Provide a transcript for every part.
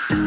नमस्कार,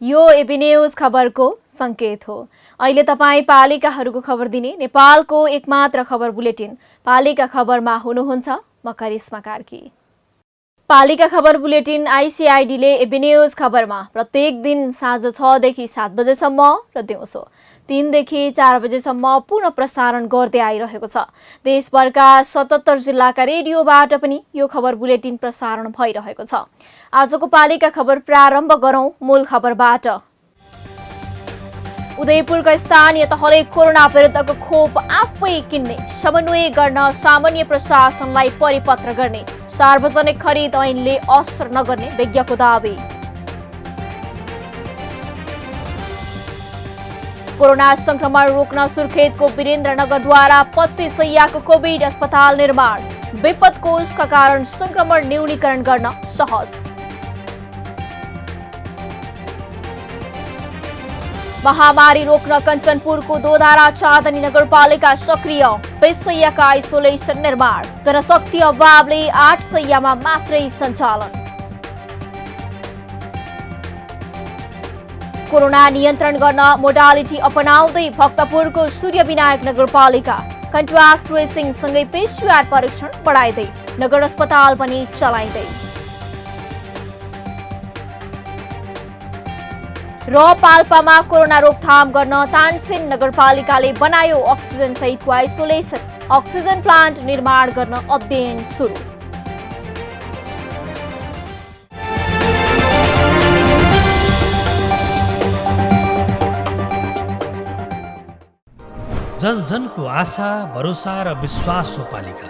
यो AB news खबरको संकेत हो। अहिले तपाईँ पालिकाहरूको खबर दिने नेपालको एकमात्र खबर बुलेटिन पालिका खबरमा हुनुहुन्छ म करिश्मा कार्की। पालिका खबर बुलेटिन आइसिआइडीले एबी न्यूज खबरमा प्रत्येक दिन साँझ 6 देखि 7 बजेसम्म र दिउँसो 3 देखि 4 बजेसम्म पुनः प्रसारण गर्दै आइरहेको छ। देशभरका 77 जिल्लाका रेडियोबाट पनि यो खबर बुलेटिन प्रसारण भइरहेको छ। आजको पालिका खबर प्रारम्भ गरौं मूल खबरबाट। उदयपुरका स्थानीय तहले कोरोना विरुद्धको खोप आफै किन्ने, समन्वय गर्न सामान्य प्रशासनलाई परिपत्र गर्ने, सार्वजनिक खरिद ऐनले असर नगर्ने विज्ञको दावी। कोरोना संक्रमण रोक्न सुर्खेतको वीरेन्द्रनगरद्वारा 25 शैय्याको कोभिड अस्पताल निर्माण, विपद कोषका कारण संक्रमण न्यूनीकरण गर्न सहज। महामारी रोक्न कञ्चनपुरको दोधारा चाँदनी नगरपालिका सक्रिय, 20 शैय्याका आइसोलेसन निर्माण, जनशक्ति अभावले 8 शैय्यामा मात्रै सञ्चालन। कोरोना नियन्त्रण गर्न मोडालिटी अपनाउँदै भक्तपुरको सूर्यविनायक नगरपालिका, कन्ट्र्याक्ट ट्रेसिङ सँगै पेशवार परीक्षण बढाइँदै नगर अस्पताल पनि चलाइँदै। र पाल्पामा कोरोना रोकथाम गर्न तानसेन नगरपालिकाले बनायो अक्सिजन सहितको आइसोलेसन, अक्सिजन प्लान्ट निर्माण गर्न अध्ययन सुरु। जन जनको आशा, भरोसा र विश्वास हो पालिका।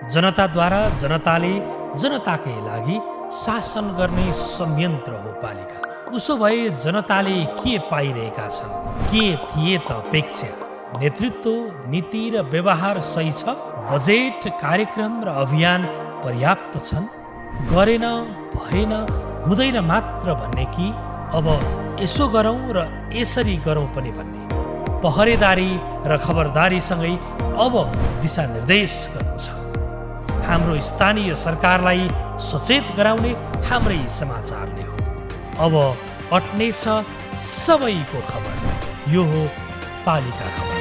जनताद्वारा जनताले जनताकै लागि शासन गर्ने संयन्त्र हो पालिका। उसो भए जनताले के पाइरहेका छन्? के थिए त अपेक्षा? नेतृत्व, नीति र व्यवहार सही छ? बजेट, कार्यक्रम र अभियान पर्याप्त छन्? गरेन, भएन, हुँदैन मात्र भन्ने कि अब यसो गरौँ र यसरी गरौँ पनि भन्ने? पहरेदारी र खबरदारीसँगै अब दिशानिर्देश गर्नु छ। हाम्रो स्थानीय सरकारलाई सचेत गराउने हाम्रै समाचारले हो। अब अट्नेछ सबैको खबर। यो हो पालिका खबर।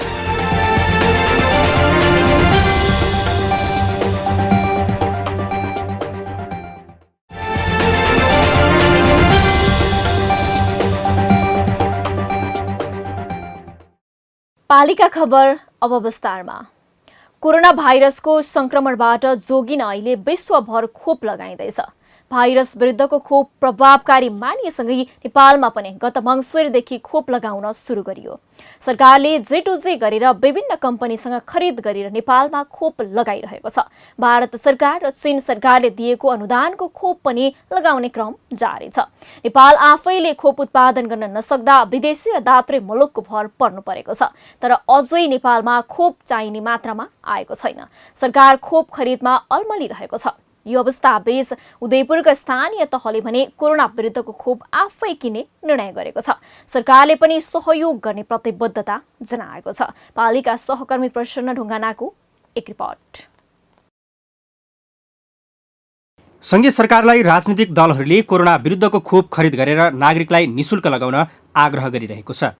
पालिका खबर अब विस्तारमा। कोरोना भाइरसको संक्रमणबाट जोगिन अहिले विश्वभर खोप लगाइँदैछ। भाइरस विरुद्धको खोप प्रभावकारी मानिएसँगै नेपालमा पनि गत मङ्सिरदेखि खोप लगाउन सुरु गरियो। सरकारले जेटुजे गरेर विभिन्न कम्पनीसँग खरिद गरेर नेपालमा खोप लगाइरहेको छ। भारत सरकार र चीन सरकारले दिएको अनुदानको खोप पनि लगाउने क्रम जारी छ। नेपाल आफैले खोप उत्पादन गर्न नसक्दा विदेशी र दात्री मुलुकको भर पर्नु परेको छ। तर अझै नेपालमा खोप चाहिने मात्रामा आएको छैन। सरकार खोप खरिदमा अल्मलिरहेको छ। यो अवस्था बीच उदयपुरका स्थानीय तहले भने कोरोना विरुद्धको खोप आफै किन्ने निर्णय गरेको छ। सरकारले पनि सहयोग गर्ने प्रतिबद्धता जनाएको छ। पालिका सहकर्मी प्रसन्न ढुङ्गानाको एक रिपोर्ट। संघीय सरकारलाई राजनीतिक दलहरूले कोरोना विरुद्धको खोप खरिद गरेर नागरिकलाई निशुल्क लगाउन आग्रह गरिरहेको छ।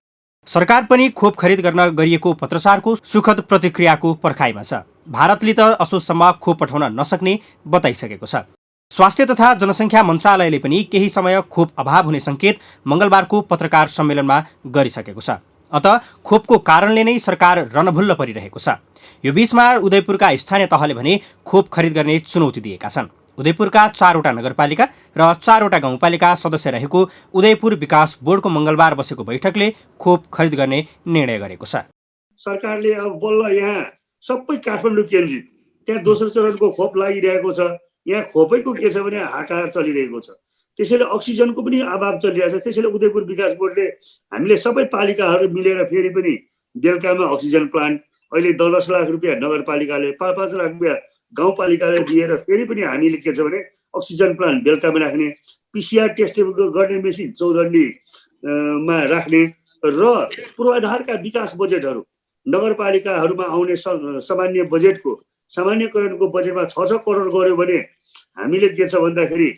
सरकार पनि खोप खरिद गर्न गरिएको पत्रचारको सुखद प्रतिक्रियाको पर्खाइमा छ। भारतले त असोजसम्म खोप पठाउन नसक्ने बताइसकेको छ। स्वास्थ्य तथा जनसङ्ख्या मन्त्रालयले पनि केही समय खोप अभाव हुने सङ्केत मङ्गलबारको पत्रकार सम्मेलनमा गरिसकेको छ। अत खोपको कारणले नै सरकार रणभुल्ल परिरहेको छ। यो बीचमा उदयपुरका स्थानीय तहले भने खोप खरिद गर्ने चुनौती दिएका छन्। उदयपुरका 4वटा नगरपालिका र 4वटा गाउँपालिका सदस्य रहेको उदयपुर विकास बोर्डको मङ्गलबार बसेको बैठकले खोप खरिद गर्ने निर्णय गरेको छ। सरकारले अब बल्ल यहाँ सबै काठमाडौँ केन्द्रित, त्यहाँ दोस्रो चरणको खोप लागिरहेको छ। यहाँ खोपैको के छ भने हाहाकार चलिरहेको छ। त्यसैले अक्सिजनको पनि अभाव चलिरहेछ। त्यसैले उदयपुर विकास बोर्डले हामीले सबै पालिकाहरू मिलेर फेरि पनि बेलुकामा अक्सिजन प्लान्ट अहिले 10 लाख रुपियाँ नगरपालिकाले 5 लाख रुपियाँ गाउँपालिकाले दिएर फेरि पनि हामीले के छ भने अक्सिजन प्लान्ट बेलुकामा राख्ने, पिसिआर टेस्ट गर्ने मेसिन चौधन्डीमा राख्ने र पूर्वाधारका विकास बजेटहरू नगरपालिकाहरूमा आउने सामान्य बजेटको सामान्यकरणको बजेटमा 6 करोड गऱ्यो भने हामीले के छ भन्दाखेरि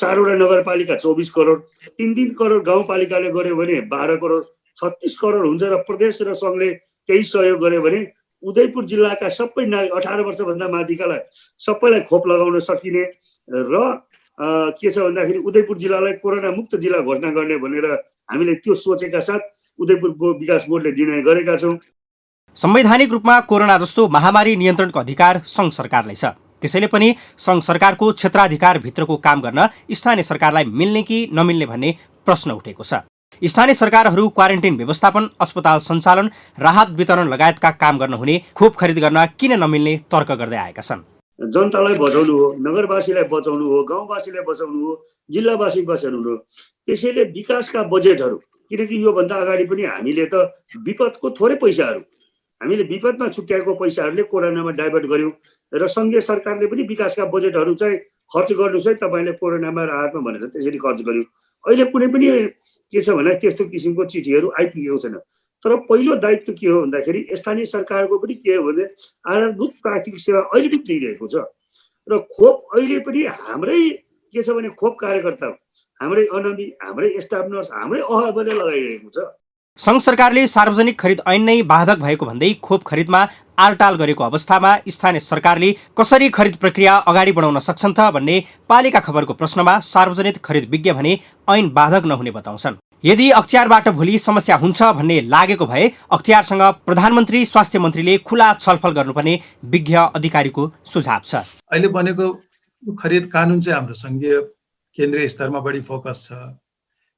4वटा नगरपालिका 24 करोड, 3 करोड गाउँपालिकाले गर्यो भने 12 करोड 36 करोड हुन्छ र प्रदेश र सङ्घले केही सहयोग गर्यो भने उदयपुर जिल्लाका सबै 18 वर्षभन्दा माथिकालाई सबैलाई खोप लगाउन सकिने र के छ भन्दाखेरि उदयपुर जिल्लालाई कोरोना मुक्त जिल्ला घोषणा गर्ने भनेर हामीले त्यो सोचेका साथ उदयपुर विकास बोर्डले निर्णय गरेका छौँ। संवैधानिक रूपमा कोरोना जस्तो महामारी नियन्त्रणको अधिकार सङ्घ सरकारलाई छ। त्यसैले पनि सङ्घ सरकारको क्षेत्राधिकार भित्रको काम गर्न स्थानीय सरकारलाई मिल्ने कि नमिल्ने भन्ने प्रश्न उठेको छ। स्थानीय सरकारहरू क्वारेन्टाइन व्यवस्थापन, अस्पताल सञ्चालन, राहत वितरण लगायतका काम गर्न हुने खोप खरिद गर्न किन नमिल्ने तर्क गर्दै आएका छन्। जनतालाई बचाउनु हो, नगरवासीलाई बचाउनु हो, गाउँवासीलाई बचाउनु हो, जिल्लावासी बचाउनु हो। त्यसैले विकासका बजेटहरू, किनकि योभन्दा अगाडि पनि हामीले त विपदको थोरै पैसाहरू हामीले विपदमा छुट्याएको पैसाहरूले कोरोनामा डाइभर्ट गर्यौँ र सङ्घीय सरकारले पनि विकासका बजेटहरू चाहिँ खर्च गर्नुहोस् है तपाईँले कोरोनामा राहतमा भनेर त्यसरी खर्च गर्यौँ। अहिले कुनै पनि के छ भने त्यस्तो किसिमको चिठीहरू आइपुगेको छैन। तर पहिलो दायित्व के हो भन्दाखेरि स्थानीय सरकारको पनि के हो भने आधारभूत प्राथमिक सेवा अहिले पनि दिइरहेको छ र खोप अहिले पनि हाम्रै के छ भने खोप कार्यकर्ता, हाम्रै अनमी, हाम्रै स्टाफ नर्स, हाम्रै अहबले लगाइरहेको छ। सङ्घ सरकारले सार्वजनिक खरिद ऐन नै बाधक भएको भन्दै खोप खरिदमा आलटाल गरेको अवस्थामा स्थानीय सरकारले कसरी खरिद प्रक्रिया अगाडि बढाउन सक्छन् त भन्ने पालिका खबरको प्रश्नमा सार्वजनिक खरिद विज्ञ भने ऐन बाधक नहुने बताउँछन्। यदि अख्तियारबाट भोलि समस्या हुन्छ भन्ने लागेको भए अख्तियारसँग प्रधानमन्त्री, स्वास्थ्य मन्त्रीले खुला छलफल गर्नुपर्ने विज्ञ अधिकारीको सुझाव छ। अहिले बनेको खरिद कानुन चाहिँ हाम्रो सङ्घीय केन्द्रीय स्तरमा बढी फोकस छ।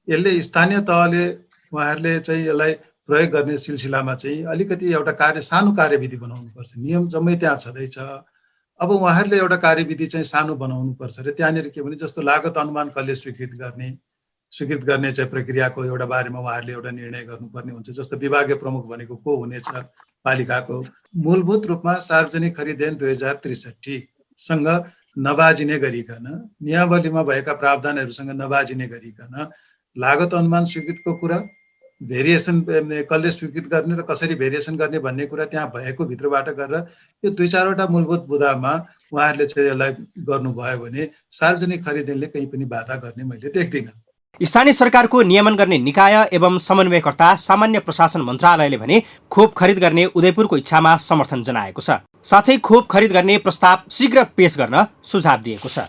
यसले स्थानीय तहले उहाँहरूले चाहिँ यसलाई प्रयोग गर्ने सिलसिलामा चाहिँ अलिकति एउटा सानो कार्यविधि बनाउनुपर्छ। नियम जम्मै त्यहाँ छँदैछ। अब उहाँहरूले एउटा कार्यविधि चाहिँ सानो बनाउनुपर्छ र त्यहाँनिर के भने जस्तो लागत अनुमान कसले स्वीकृत गर्ने चाहिँ प्रक्रियाको एउटा बारेमा उहाँहरूले एउटा निर्णय गर्नुपर्ने हुन्छ। जस्तो विभागीय प्रमुख भनेको को हुनेछ पालिकाको। मूलभूत रूपमा सार्वजनिक खरिद ऐन 2063 सँग नबाजिने गरिकन, नियमावलीमा भएका प्रावधानहरूसँग नबाजिने गरिकन लागत अनुमान स्वीकृतको कुरा, भेरिएसन कसले स्वीकृत गर्ने र कसरी भेरिएसन गर्ने भन्ने कुरा त्यहाँ भएको भित्रबाट गरेर यो 2-4वटा मूलभूत बुँदामा उहाँहरूले चाहिँ यसलाई गर्नुभयो भने सार्वजनिक खरिद ऐनले कहीँ पनि बाधा गर्ने मैले देख्दिनँ। स्थानीय सरकारको नियमन गर्ने निकाय एवं समन्वयकर्ता सामान्य प्रशासन मन्त्रालयले भने खोप खरिद गर्ने उदयपुरको इच्छामा समर्थन जनाएको छ। साथै खोप खरिद गर्ने प्रस्ताव शीघ्र पेश गर्न सुझाव दिएको छ।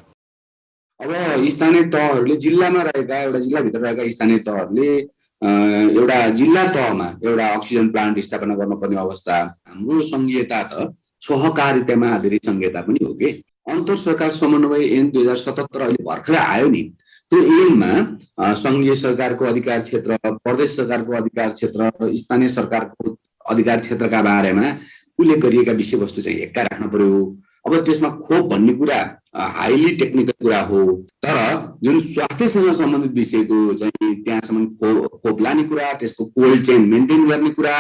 अब स्थानीय तहहरूले जिल्लामा रहेका, एउटा जिल्लाभित्र रहेका स्थानीय तहहरूले एउटा जिल्ला तहमा एउटा अक्सिजन प्लान्ट स्थापना गर्नुपर्ने अवस्था। हाम्रो संघीयता त सहकारितामा आधारित संघीयता पनि हो कि। अन्तर सरकार समन्वय ऐन 2077 अहिले भर्खरै आयो नि। त्यो ऐनमा संघीय सरकारको अधिकार क्षेत्र, प्रदेश सरकारको अधिकार क्षेत्र र स्थानीय सरकारको अधिकार क्षेत्रका बारेमा उल्लेख गरिएका विषयवस्तु चाहिँ एक्का राख्न पर्यो। अब त्यसमा खोप भन्ने कुरा हाइली टेक्निकल कुरा हो, तर जुन स्वास्थ्यसँग सम्बन्धित विषयको चाहिँ त्यहाँसम्म खोप लाने कुरा, त्यसको कोल्ड चेन मेन्टेन गर्ने कुरा,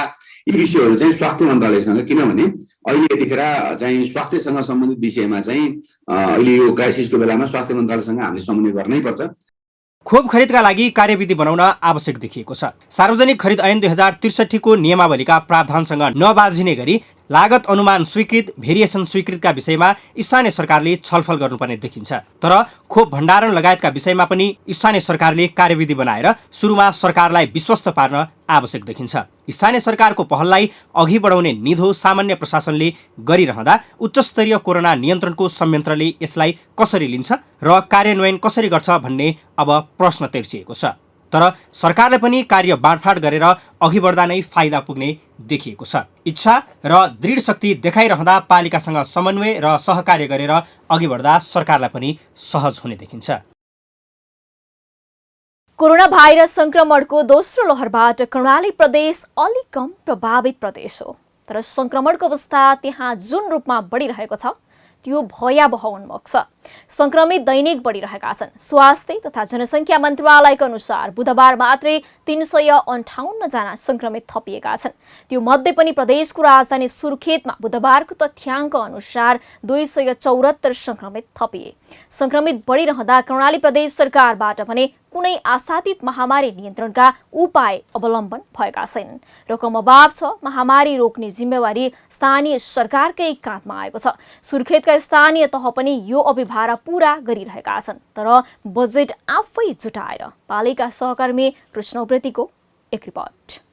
यी विषयहरू चाहिँ स्वास्थ्य मन्त्रालयसँग, किनभने अहिले यतिखेर चाहिँ स्वास्थ्यसँग सम्बन्धित विषयमा चाहिँ अहिले यो क्राइसिसको बेलामा स्वास्थ्य मन्त्रालयसँग हामीले समन्वय गर्नै पर्छ। खोप खरिदका लागि कार्यविधि बनाउन आवश्यक देखिएको छ। सार्वजनिक खरिद ऐन 2063 को नियमावलीका प्रावधानसँग नबाझिने गरी लागत अनुमान स्वीकृत, भेरिएसन स्वीकृतका विषयमा स्थानीय सरकारले छलफल गर्नुपर्ने देखिन्छ। तर खोप भण्डारण लगायतका विषयमा पनि स्थानीय सरकारले कार्यविधि बनाएर सुरुमा सरकारलाई विश्वस्त पार्न आवश्यक देखिन्छ। स्थानीय सरकारको पहललाई अघि बढाउने निधो सामान्य प्रशासनले गरिरहँदा उच्चस्तरीय कोरोना नियन्त्रणको संयन्त्रले यसलाई कसरी लिन्छ र कार्यान्वयन कसरी गर्छ भन्ने अब प्रश्न तेर्सिएको छ। तर सरकारले पनि कार्य बाँडफाँड गरेर अघि बढ्दा नै फाइदा पुग्ने देखिएको छ। इच्छा र दृढ शक्ति देखाइरहँदा पालिकासँग समन्वय र सहकार्य गरेर अघि बढ्दा सरकारलाई पनि सहज हुने देखिन्छ। कोरोना भाइरस संक्रमणको दोस्रो लहरबाट कर्णाली प्रदेश अलि कम प्रभावित प्रदेश हो, तर संक्रमणको अवस्था त्यहाँ जुन रूपमा बढिरहेको छ त्यो भयावह उन्मुख छ। संक्रमित दैनिक बढिरहेका छन्। स्वास्थ्य तथा जनसङ्ख्या मन्त्रालयका अनुसार बुधबार मात्रै 358 जना संक्रमित थपिएका छन्। त्यो मध्ये पनि प्रदेशको राजधानी सुर्खेतमा बुधबारको तथ्याङ्क अनुसार 274 संक्रमित थपिए। संक्रमित बढिरहँदा कर्णाली प्रदेश सरकारबाट भने कुनै आस्थापित महामारी नियन्त्रणका उपाय अवलम्बन भएका छैनन्। रकम अभाव छ, महामारी रोक्ने जिम्मेवारी स्थानीय सरकारकै काँधमा आएको छ। सुर्खेतका स्थानीय तह पनि यो अभिभार पूरा गरिरहेका छन्, तर बजेट आफै जुटाएर। पालिका सहकर्मी कृष्ण उप्रेतीको एक रिपोर्ट।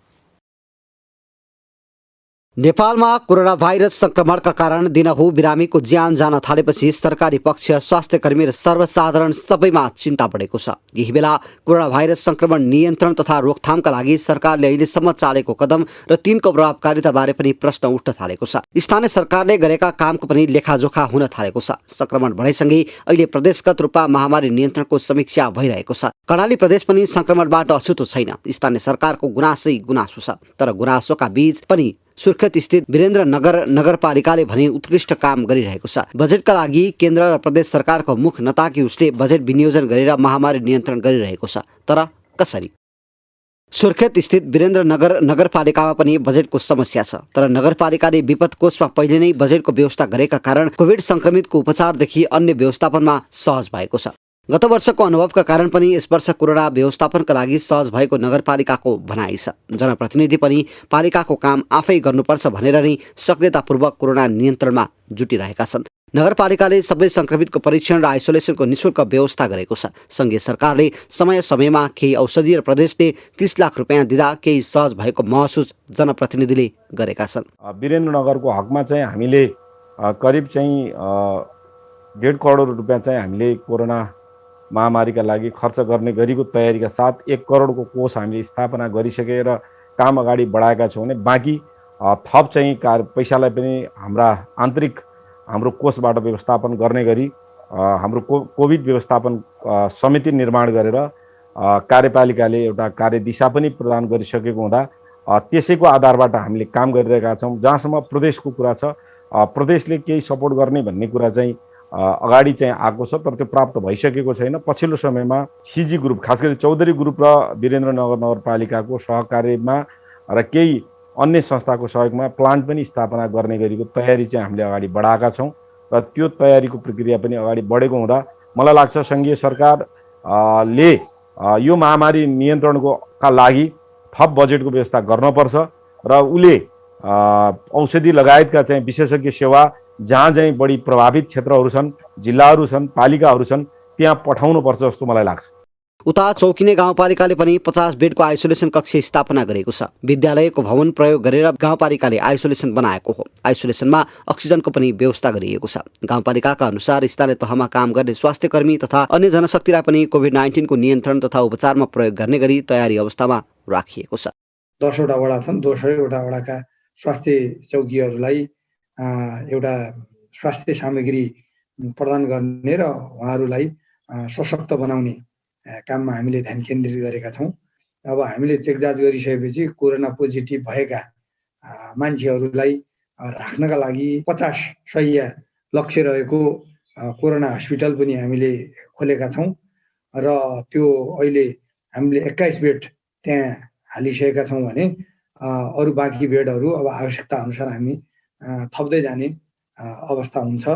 नेपालमा कोरोना भाइरस संक्रमणका कारण दिनहुँ बिरामीको ज्यान जान थालेपछि सरकारी पक्ष, स्वास्थ्य कर्मी र सर्वसाधारण सबैमा चिन्ता बढेको छ। यही बेला कोरोना भाइरस संक्रमण नियन्त्रण तथा रोकथामका लागि सरकारले अहिलेसम्म चालेको कदम र तिनको प्रभावकारिताबारे पनि प्रश्न उठ्न थालेको छ। स्थानीय सरकारले गरेका कामको पनि लेखाजोखा हुन थालेको छ। संक्रमण बढेसँगै अहिले प्रदेशगत रूपमा महामारी नियन्त्रणको समीक्षा भइरहेको छ। कर्णाली प्रदेश पनि संक्रमणबाट अछुतो छैन। स्थानीय सरकारको गुनासै गुनासो छ, तर गुनासोका बीच पनि सुर्खेत स्थित वीरेन्द्रनगर नगरपालिकाले भने उत्कृष्ट काम गरिरहेको छ। बजेटका लागि केन्द्र र प्रदेश सरकारको मुख नताकी उसले बजेट विनियोजन गरेर महामारी नियन्त्रण गरिरहेको छ, तर कसरी? सुर्खेत स्थित वीरेन्द्रनगर नगरपालिकामा पनि बजेटको समस्या छ, तर नगरपालिकाले विपद कोषमा पहिले नै बजेटको व्यवस्था गरेका कारण कोभिड संक्रमितको उपचारदेखि अन्य व्यवस्थापनमा सहज भएको छ। गत वर्षको अनुभवका कारण पनि यस वर्ष कोरोना व्यवस्थापनका लागि सहज भएको नगरपालिकाको भनाइ छ। जनप्रतिनिधि पनि पालिकाको काम आफै गर्नुपर्छ भनेर नै सक्रियतापूर्वक कोरोना नियन्त्रणमा जुटिरहेका छन्। नगरपालिकाले सबै संक्रमितको परीक्षण र आइसोलेसनको निशुल्क व्यवस्था गरेको छ। सङ्घीय सरकारले समय समयमा केही औषधि र प्रदेशले 30 लाख रुपियाँ दिँदा केही सहज भएको महसुस जनप्रतिनिधिले गरेका छन्। वीरेन्द्रनगरको हकमा चाहिँ हामीले करिब चाहिँ 1.5 करोड रुपियाँ चाहिँ हामीले कोरोना महामारीका लागि खर्च गर्ने गरीको तयारीका साथ 1 करोडको कोष हामीले स्थापना गरिसकेर काम अगाडि बढाएका छौँ भने बाँकी थप चाहिँ पैसालाई पनि हाम्रो कोषबाट व्यवस्थापन गर्ने गरी हाम्रो कोभिड व्यवस्थापन समिति निर्माण गरेर कार्यपालिकाले एउटा कार्यदिशा पनि प्रदान गरिसकेको हुँदा त्यसैको आधारबाट हामीले काम गरिरहेका छौँ। जहाँसम्म प्रदेशको कुरा छ, प्रदेशले केही सपोर्ट गर्ने भन्ने कुरा चाहिँ अगाडि चाहिँ आएको छ, तर त्यो प्राप्त भइसकेको छैन। पछिल्लो समयमा सिजी ग्रुप, खास गरी चौधरी ग्रुप र वीरेन्द्रनगर नगरपालिकाको सहकार्यमा र केही अन्य संस्थाको सहयोगमा प्लान्ट पनि स्थापना गर्ने गरीको तयारी चाहिँ हामीले अगाडि बढाएका छौँ र त्यो तयारीको प्रक्रिया पनि अगाडि बढेको हुँदा मलाई लाग्छ सङ्घीय सरकारले यो महामारी नियन्त्रणका लागि थप बजेटको व्यवस्था गर्नुपर्छ र उसले औषधि लगायतका चाहिँ विशेषज्ञ सेवा जहाँ चाहिँ बढी प्रभावित क्षेत्रहरू छन्, जिल्लाहरू छन्, पालिकाहरू छन्, त्यहाँ पठाउनुपर्छ जस्तो मलाई लाग्छ। उता चौकिने गाउँपालिकाले पनि 50 बेडको आइसोलेसन कक्ष स्थापना गरेको छ। विद्यालयको भवन प्रयोग गरेर गाउँपालिकाले आइसोलेसन बनाएको हो। आइसोलेसनमा अक्सिजनको पनि व्यवस्था गरिएको छ। गाउँपालिकाका अनुसार स्थानीय तहमा काम गर्ने स्वास्थ्य कर्मी तथा अन्य जनशक्तिलाई पनि कोभिड-19 को नियन्त्रण तथा उपचारमा प्रयोग गर्ने गरी तयारी अवस्थामा राखिएको छ। 10 वटा वडा छन्, 10 वटा वडाका स्वास्थ्य चौकीहरूलाई एउटा स्वास्थ्य सामग्री प्रदान गर्ने र उहाँहरूलाई सशक्त बनाउने काममा हामीले ध्यान केन्द्रित गरेका छौँ। अब हामीले चेक जाँच गरिसकेपछि कोरोना पोजिटिभ भएका मान्छेहरूलाई राख्नका लागि 50 शय्या लक्ष्य रहेको कोरोना हस्पिटल पनि हामीले खोलेका छौँ र त्यो अहिले हामीले 21 बेड त्यहाँ हालिसकेका छौँ भने अरू बाँकी बेडहरू अब आवश्यकता अनुसार हामी थप्दै जाने अवस्था हुन्छ।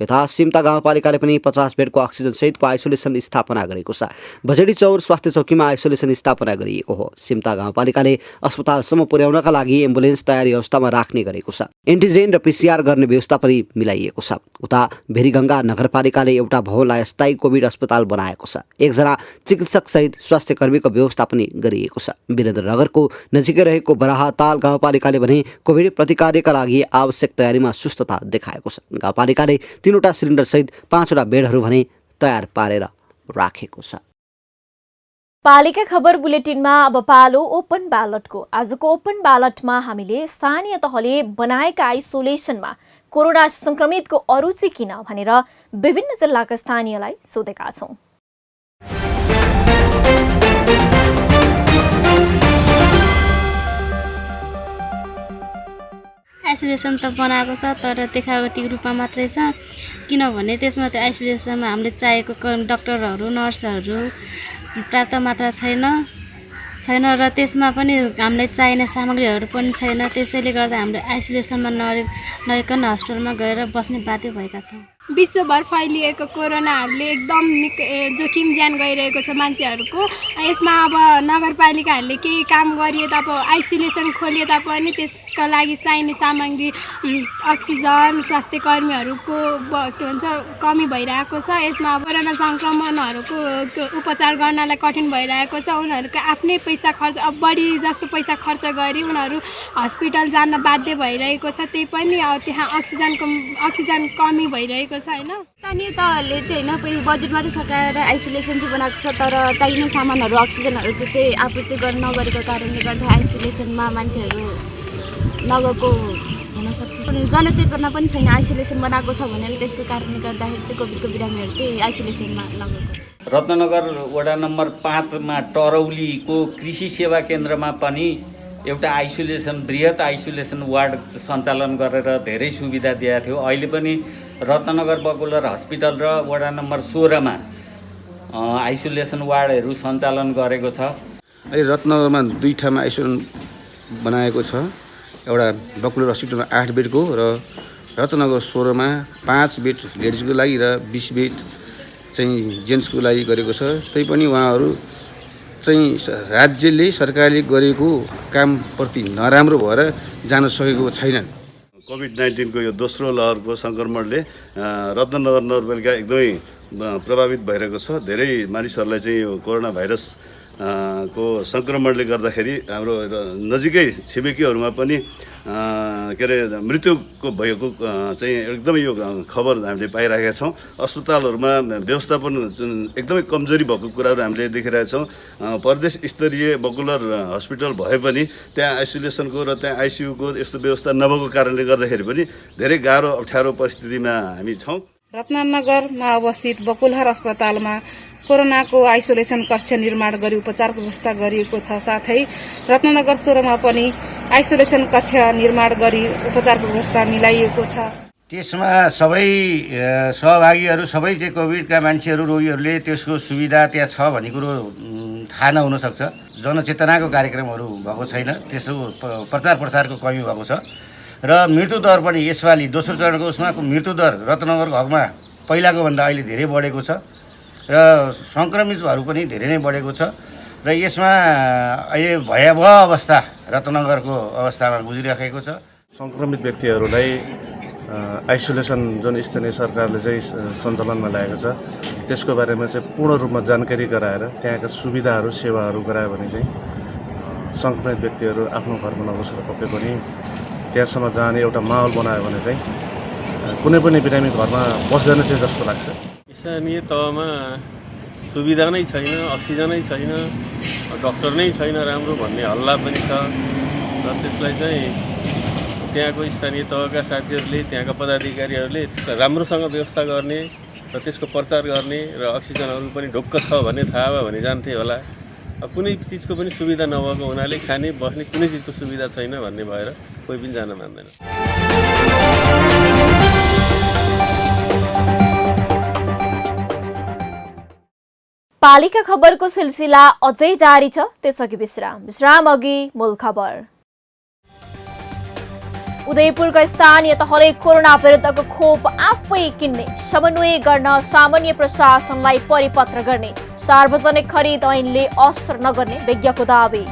यता सिम्ता गाउँपालिकाले पनि 50 बेडको अक्सिजन सहितको आइसोलेसन स्थापना गरेको छ। भजेडी चौर स्वास्थ्य चौकीमा आइसोलेसन स्थापना गरिएको हो। सिम्ता गाउँपालिकाले अस्पतालसम्म पुर्याउनका लागि एम्बुलेन्स तयारी अवस्थामा राख्ने गरेको छ। एन्टिजेन र पिसिआर गर्ने व्यवस्था पनि मिलाइएको छ। उता भेरीगङ्गा नगरपालिकाले एउटा भवनलाई अस्थायी कोभिड अस्पताल बनाएको छ। 1 जना चिकित्सक सहित स्वास्थ्य कर्मीको व्यवस्था पनि गरिएको छ। वीरेन्द्रनगरको नजिकै रहेको बराहताल गाउँपालिकाले भने कोभिड प्रतिकारका लागि आवश्यक तयारीमा सुस्तता देखाएको छ। गाउँपालिकाले 3वटा सिलिन्डर सहित 5वटा बेडहरू भने तयार पारेर राखेको छ। पालिका खबर बुलेटिनमा अब पालो ओपन ब्यालटको। आजको ओपन ब्यालटमा हामीले स्थानीय तहले बनाएका आइसोलेसनमा कोरोना संक्रमितको अरुचि किन भनेर विभिन्न जिल्लाका स्थानीयलाई सोधेका छौं। आइसोलेसन त बनाएको छ तर देखावटी रूपमा मात्रै छ किनभने त्यसमा त्यो आइसोलेसनमा हामीले चाहिएको डाक्टरहरू नर्सहरू पर्याप्त मात्रा छैन र त्यसमा पनि हामीलाई चाहिने सामग्रीहरू पनि छैन। त्यसैले गर्दा हामीले आइसोलेसनमा नगइकन हस्पिटलमा गएर बस्ने बाध्य भएका छौँ। विश्वभर फैलिएको कोरोनाहरूले एकदम जोखिम ज्यान गइरहेको छ मान्छेहरूको। यसमा अब नगरपालिकाहरूले केही काम गरिए अब आइसोलेसन खोलिए तापनि त्यसका लागि चाहिने सामग्री अक्सिजन स्वास्थ्य कर्मीहरूको के भन्छ कमी भइरहेको छ। यसमा कोरोना सङ्क्रमणहरूको उपचार गर्नलाई कठिन भइरहेको छ। उनीहरूको आफ्नै पैसा खर्च अब बढी जस्तो पैसा खर्च गरी उनीहरू हस्पिटल जान बाध्य भइरहेको छ। त्यही पनि त्यहाँ अक्सिजन कमी भइरहेको छैन। स्थानीय तहले चाहिँ होइन बजेटमाथि सकाएर आइसोलेसन चाहिँ बनाएको छ तर चाहिने सामानहरू अक्सिजनहरूको चाहिँ आपूर्ति गर्न नगरेको कारणले गर्दा आइसोलेसनमा मान्छेहरू नगएको हुनसक्छ। जनचेतना पनि छैन आइसोलेसन बनाएको छ भनेर त्यसको कारणले गर्दाखेरि चाहिँ कोभिडको बिरामीहरू चाहिँ आइसोलेसनमा नगएको। रत्नगर वडा नम्बर 5 मा टरौलीको कृषि सेवा केन्द्रमा पनि एउटा बृहत आइसोलेसन वार्ड सञ्चालन गरेर धेरै सुविधा दिएको थियो। अहिले पनि रत्नगर बकुलर हस्पिटल र वडा नम्बर 16 मा आइसोलेसन वार्डहरू सञ्चालन गरेको छ। अहिले रत्नगरमा 2 ठाउँमा आइसोलेसन बनाएको छ। एउटा बकुलर हस्पिटलमा 8 बेडको र रत्नगर 16 मा 5 बेड लेडिजको लागि र 20 बेड चाहिँ जेन्ट्सको लागि गरेको छ। त्यही पनि उहाँहरू चाहिँ राज्यले सरकारले गरेको कामप्रति नराम्रो भएर जान सकेको छैनन्। कोभिड-19 को यो दोस्रो लहरको सङ्क्रमणले रत्नगर नगरपालिका एकदमै प्रभावित भइरहेको छ। धेरै मानिसहरूलाई चाहिँ यो कोरोना भाइरस को सङ्क्रमणले गर्दाखेरि हाम्रो नजिकै छिमेकीहरूमा पनि के अरे मृत्युको भएको चाहिँ एकदमै यो खबर हामीले पाइरहेका छौँ। अस्पतालहरूमा व्यवस्थापन एकदमै कमजोरी भएको कुराहरू हामीले देखिरहेका छौँ। प्रदेश स्तरीय बकुलर हस्पिटल भए पनि त्यहाँ आइसोलेसनको र त्यहाँ आइसियुको यस्तो व्यवस्था नभएको कारणले गर्दाखेरि पनि धेरै गाह्रो अप्ठ्यारो परिस्थितिमा हामी छौँ। रत्नगरमा अवस्थित बकुलहर अस्पतालमा कोरोनाको आइसोलेसन कक्ष निर्माण गरी उपचारको व्यवस्था गरिएको छ। साथै रत्नगर 16 मा पनि आइसोलेसन कक्ष निर्माण गरी उपचारको व्यवस्था मिलाइएको छ। त्यसमा सबै सहभागीहरू सबै चाहिँ कोभिडका मान्छेहरू रोगीहरूले त्यसको सुविधा त्यहाँ छ भन्ने कुरो थाहा नहुनसक्छ। जनचेतनाको कार्यक्रमहरू भएको छैन, त्यसको प्रचार प्रसारको कमी भएको छ र मृत्युदर पनि यसपालि दोस्रो चरणको उसमा मृत्युदर रत्नगरको हकमा पहिलाको भन्दा अहिले धेरै बढेको छ र सङ्क्रमितहरू पनि धेरै नै बढेको छ र यसमा अहिले भयावह अवस्था रत्नगरको अवस्थामा गुज्रिराखेको छ। सङ्क्रमित व्यक्तिहरूलाई आइसोलेसन जुन स्थानीय सरकारले चाहिँ सञ्चालनमा ल्याएको छ त्यसको बारेमा चाहिँ पूर्ण रूपमा जानकारी गराएर त्यहाँका सुविधाहरू सेवाहरू गरायो भने चाहिँ सङ्क्रमित व्यक्तिहरू आफ्नो घरमा नबसेर पक्कै पनि त्यहाँसम्म जाने एउटा माहौल बनायो भने चाहिँ कुनै पनि बिरामी घरमा बस्दैन थियो जस्तो लाग्छ। स्थानीय तहमा सुविधा नै छैन, अक्सिजनै छैन, डक्टर नै छैन राम्रो भन्ने हल्ला पनि छ र त्यसलाई चाहिँ त्यहाँको स्थानीय तहका साथीहरूले त्यहाँका पदाधिकारीहरूले राम्रोसँग व्यवस्था गर्ने र त्यसको प्रचार गर्ने र अक्सिजनहरू पनि ढुक्क छ भन्ने थाहा भयो भने जान्थे होला। कुनै चिजको पनि सुविधा नभएको हुनाले खाने बस्ने कुनै चिजको सुविधा छैन भन्ने भएर कोही पनि जान मान्दैन। पालिका खबरको सिलसिला अझै जारी छ, त्यसअघि विश्राम अघि मूल खबर। उदयपुरका स्थानीय तहले कोरोना विरुद्धको खोप आफै किन्ने, समन्वय गर्न सामान्य प्रशासनलाई परिपत्र गर्ने, सार्वजनिक खरिद ऐनले असर नगर्ने विज्ञको दावी।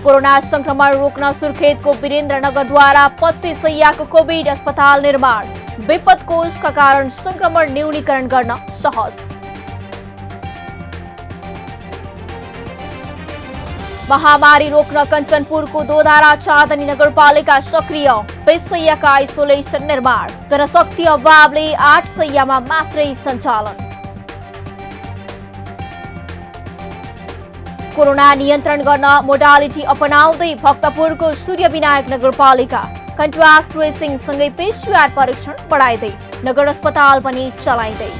कोरोना संक्रमण रोक्न सुर्खेतको वीरेन्द्रनगरद्वारा 25 शैय्याको कोभिड अस्पताल निर्माण, विपद कोषका कारण संक्रमण न्यूनीकरण गर्न सहज। महामारी रोक्न कञ्चनपुरको दोधारा चाँदनी नगरपालिका सक्रिय, 20 शैय्याका आइसोलेसन निर्माण, जनशक्ति अभावले 8 शैय्यामा मात्रै सञ्चालन। कोरोना नियन्त्रण गर्न मोडालिटी अपनाउँदै भक्तपुरको सूर्यविनायक नगरपालिका, कन्ट्याक्ट ट्रेसिङ सँगै पेशियार परीक्षण बढाइँदै, नगर अस्पताल पनि चलाइँदै।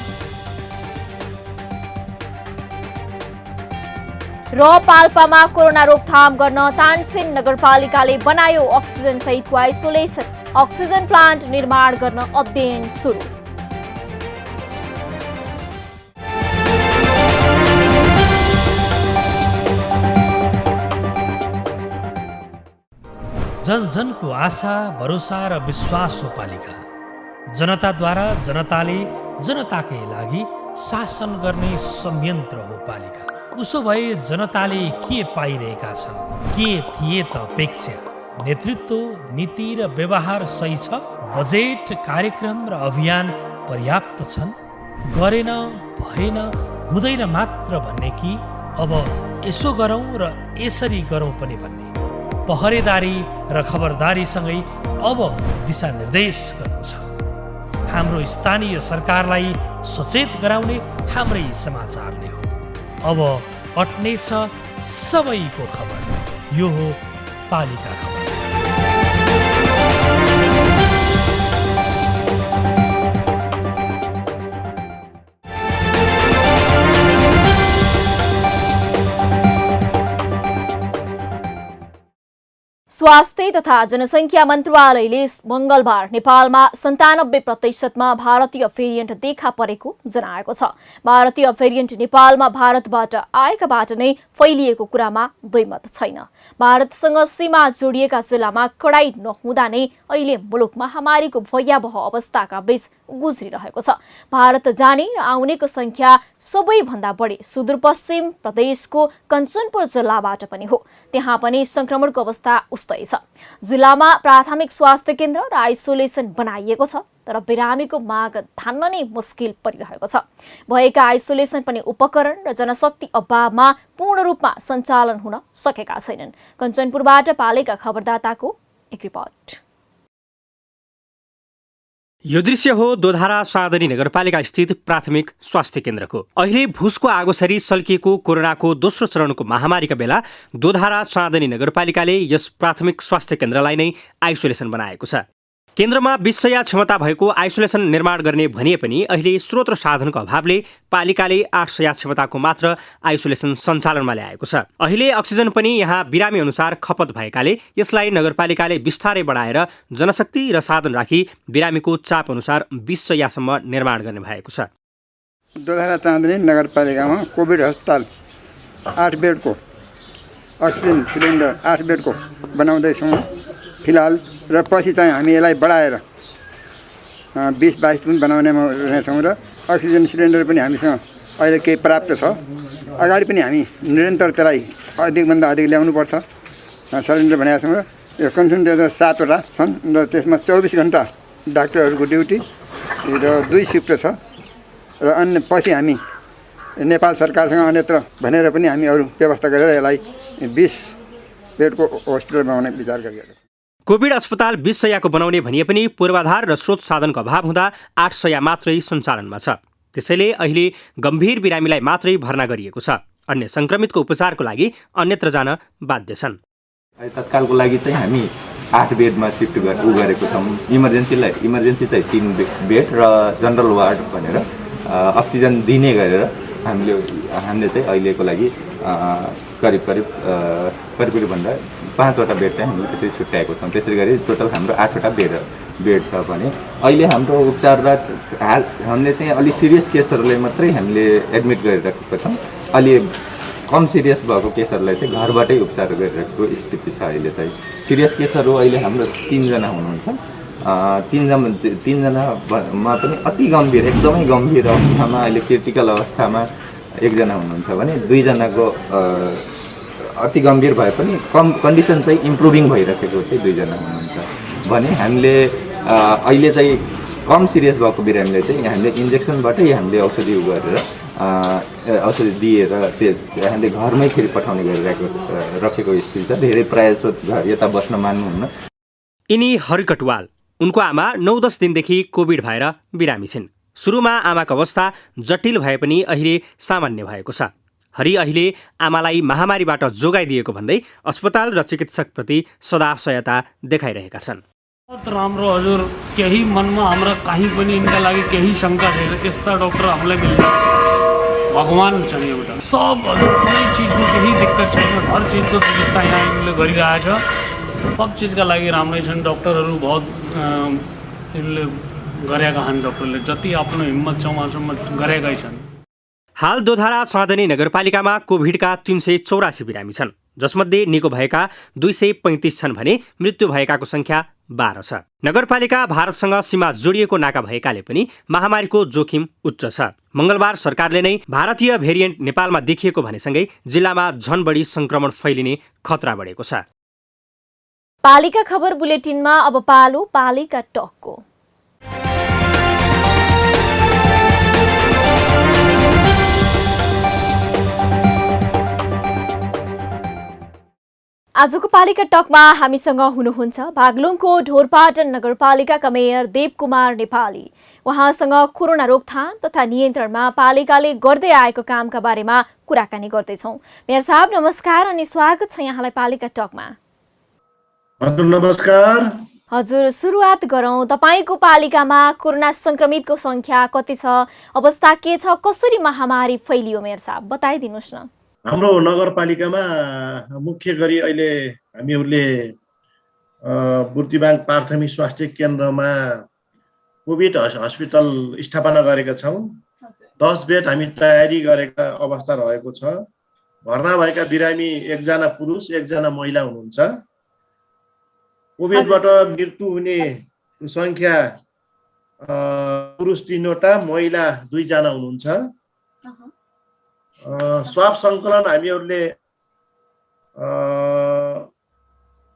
र पाल्पामा कोरोना रोकथाम गर्न तानसेन नगरपालिकाले बनायो अक्सिजन सहितको आइसोलेसन अक्सिजन प्लान्ट निर्माण गर्न अध्ययन सुरु। जन जनको आशा भरोसा र विश्वास हो पालिका। जनताद्वारा जनताले जनताकै लागि शासन गर्ने संयन्त्र हो पालिका। उसो भए जनताले के पाइरहेका छन्, के थिए त अपेक्षा? नेतृत्व, नीति र व्यवहार सही छ? बजेट, कार्यक्रम र अभियान पर्याप्त छन्? गरेन, भएन, हुँदैन मात्र भन्ने कि अब यसो गरौँ र यसरी गरौँ पनि भन्ने? पहरेदारी र खबरदारीसँगै अब दिशानिर्देश गर्नु छ। हाम्रो स्थानीय सरकारलाई सचेत गराउने हाम्रै समाचारले हो। अब अट्नेछ सबैको खबर। यो हो पालिका खबर। स्वास्थ्य तथा जनसङ्ख्या मन्त्रालयले मंगलबार नेपालमा 97% भारतीय भेरिएन्ट देखा परेको जनाएको छ। भारतीय भेरिएन्ट नेपालमा भारतबाट आएकाबाट नै फैलिएको कुरामा द्वैमत छैन। भारतसँग सीमा जोडिएका जिल्लामा कडाई नहुँदा नै अहिले मुलुक महामारीको भयावह अवस्थाका बीच गुज्रिरहेको छ। भारत जाने र आउनेको संख्या सबैभन्दा बढी सुदूरपश्चिम प्रदेशको कञ्चनपुर जिल्लाबाट पनि हो। त्यहाँ पनि संक्रमणको अवस्था उस्तै छ। जिल्लामा प्राथमिक स्वास्थ्य केन्द्र र आइसोलेसन बनाइएको छ, तर बिरामीको माग धान्न नै मुस्किल परिरहेको छ। भएका आइसोलेसन पनि उपकरण र जनशक्ति अभावमा पूर्ण रूपमा सञ्चालन हुन सकेका छैनन्। कञ्चनपुरबाट पालेका खबरदाताको एक रिपोर्ट। यो दृश्य हो दोधारा सादनी नगरपालिका स्थित प्राथमिक स्वास्थ्य केन्द्रको। अहिले भुसको आगोसरी सल्किएको कोरोनाको दोस्रो चरणको महामारीका बेला दोधारा सादनी नगरपालिकाले यस प्राथमिक स्वास्थ्य केन्द्रलाई नै आइसोलेसन बनाएको छ। केन्द्रमा 20 शय्या क्षमता भएको आइसोलेसन निर्माण गर्ने भनिए पनि अहिले स्रोत र साधनको अभावले पालिकाले 8 शय्या क्षमताको मात्र आइसोलेसन सञ्चालनमा ल्याएको छ। अहिले अक्सिजन पनि यहाँ बिरामी अनुसार खपत भएकाले यसलाई नगरपालिकाले बिस्तारै बढाएर जनशक्ति र साधन राखी बिरामीको चाप अनुसार 20 शय्यासम्म निर्माण गर्ने भएको छ। दोधारा चाँदनी नगरपालिकामा कोभिड अस्पताल 8 बेडको अक्सिजन सिलिन्डर 8 बेडको बनाउँदैछौँ फिलहाल, र पछि चाहिँ हामी यसलाई बढाएर 20-22 पनि बनाउनेमा रहेछौँ र अक्सिजन सिलिन्डर पनि हामीसँग अहिले केही प्राप्त छ। अगाडि पनि हामी निरन्तर त्यसलाई अधिकभन्दा अधिक ल्याउनुपर्छ सिलिन्डर भनेका छौँ। र यो कन्सन्ट्रेटर 7वटा छन् र त्यसमा 24 घन्टा डाक्टरहरूको ड्युटी र 2 सिफ्ट छ। र अन्य पछि हामी नेपाल सरकारसँग अन्यत्र भनेर पनि हामी अरू व्यवस्था गरेर यसलाई 20 बेडको हस्पिटल बनाउने विचार गरिरहेका छौँ। कोभिड अस्पताल 20 शय्याको बनाउने भनिए पनि पूर्वाधार र स्रोत साधनको अभाव हुँदा 8 शय्या मात्रै सञ्चालनमा छ। त्यसैले अहिले गम्भीर बिरामीलाई मात्रै भर्ना गरिएको छ। अन्य संक्रमितको उपचारको लागि अन्यत्र जान बाध्य छन्। तत्कालको लागि चाहिँ हामी 8 बेडमा सिफ्ट गरेको छौँ। इमर्जेन्सी चाहिँ 3 बेड र जनरल वार्ड भनेर अक्सिजन दिने गरेर हामीले चाहिँ अहिलेको लागि करिब भन्दा 5वटा बेड चाहिँ हामीले त्यसरी छुट्याएको छौँ। त्यसरी गरी टोटल हाम्रो 8वटा बेड छ भने अहिले हाम्रो उपचाररत हामीले चाहिँ अलि सिरियस केसहरूलाई मात्रै हामीले एडमिट गरिराखेको छौँ। अलि कम सिरियस भएको केसहरूलाई चाहिँ घरबाटै उपचार गरिरहेको स्थिति छ। अहिले चाहिँ सिरियस केसहरू अहिले हाम्रो 3 जना हुनुहुन्छ। 3 जनामा पनि अति गम्भीर, एकदमै गम्भीर अवस्थामा अहिले क्रिटिकल अवस्थामा 1 जना हुनुहुन्छ भने 2 जनाको अति गम्भीर भए पनि कन्डिसन चाहिँ इम्प्रुभिङ भइरहेको चाहिँ 2 जना हुनुहुन्छ भने हामीले अहिले चाहिँ कम सिरियस भएको बिरामीलाई चाहिँ हामीले इन्जेक्सनबाटै हामीले औषधि गरेर औषधि दिएर हामीले घरमै फेरि पठाउने गरिरहेको स्थिति छ। धेरै प्रायः यता बस्न मान्नुहुन्न। यिनी हरि कटुवाल, उनको आमा 9-10 दिनदेखि कोभिड भएर बिरामी छिन्। सुरुमा आमाको अवस्था जटिल भए पनि अहिले सामान्य भएको छ। हरि अहिले आमालाई महामारीबाट जोगाइदिएको भन्दै अस्पताल र चिकित्सकप्रति सदा सहायता देखाइरहेका छन्। राम्रो हजुर, केही मनमा हाम्रा कहीँ पनि यिनका लागि केही शङ्का छैन। त्यस्ता डाक्टर हामीलाई मिल्छ भगवान छन् एउटा सब कुनै चिजको केही दिक्कत छैन हर चिजको सुविस्ता यहाँ यिनीहरूले गरिरहेछ सब चिजका लागि राम्रै छन् डक्टरहरू बहुत यिनीहरूले गरेका छन् डक्टरले जति आफ्नो हिम्मत छ उहाँसम्म गरेकै छन्। हाल दोधारा चाँदनी नगरपालिकामा कोभिडका 384 बिरामी छन् जसमध्ये निको भएका 235 छन् भने मृत्यु भएकाको संख्या 12 छ। नगरपालिका भारतसँग सीमा जोडिएको नाका भएकाले पनि महामारीको जोखिम उच्च छ। मंगलबार सरकारले नै भारतीय भेरिएन्ट नेपालमा देखिएको भनेसँगै जिल्लामा झन बढी संक्रमण फैलिने खतरा बढेको छ। पालिका खबर बुलेटिनमा अब पालो पालिका टकको। आजको पालिका टकमा हामीसँग हुनुहुन्छ बागलुङको ढोरपाटन नगरपालिकाका मेयर देवकुमार नेपाली। उहाँसँग कोरोना रोकथाम तथा नियन्त्रणमा पालिकाले गर्दै आएको कामका बारेमा कुराकानी गर्दैछौँ। मेयर साहब नमस्कार अनि स्वागत छ यहाँलाई पालिका टकमा। हजुर नमस्कार। हजुर सुरुवात गरौँ, तपाईको पालिकामा कोरोना संक्रमितको संख्या कति छ, अवस्था के छ, कसरी महामारी फैलियो मेयर साहब बताइदिनुस् न। हाम्रो नगरपालिकामा मुख्य गरी अहिले हामीहरूले बुर्तिबाङ प्राथमिक स्वास्थ्य केन्द्रमा कोभिड हस्पिटल स्थापना गरेका छौँ। 10 बेड हामी तयारी गरेका अवस्था रहेको छ। भर्ना भएका बिरामी 1 जना पुरुष 1 जना महिला हुनुहुन्छ। कोभिडबाट मृत्यु हुने संख्या पुरुष 3 वटा महिला 2 जना हुनुहुन्छ। स्वाब सङ्कलन हामीहरूले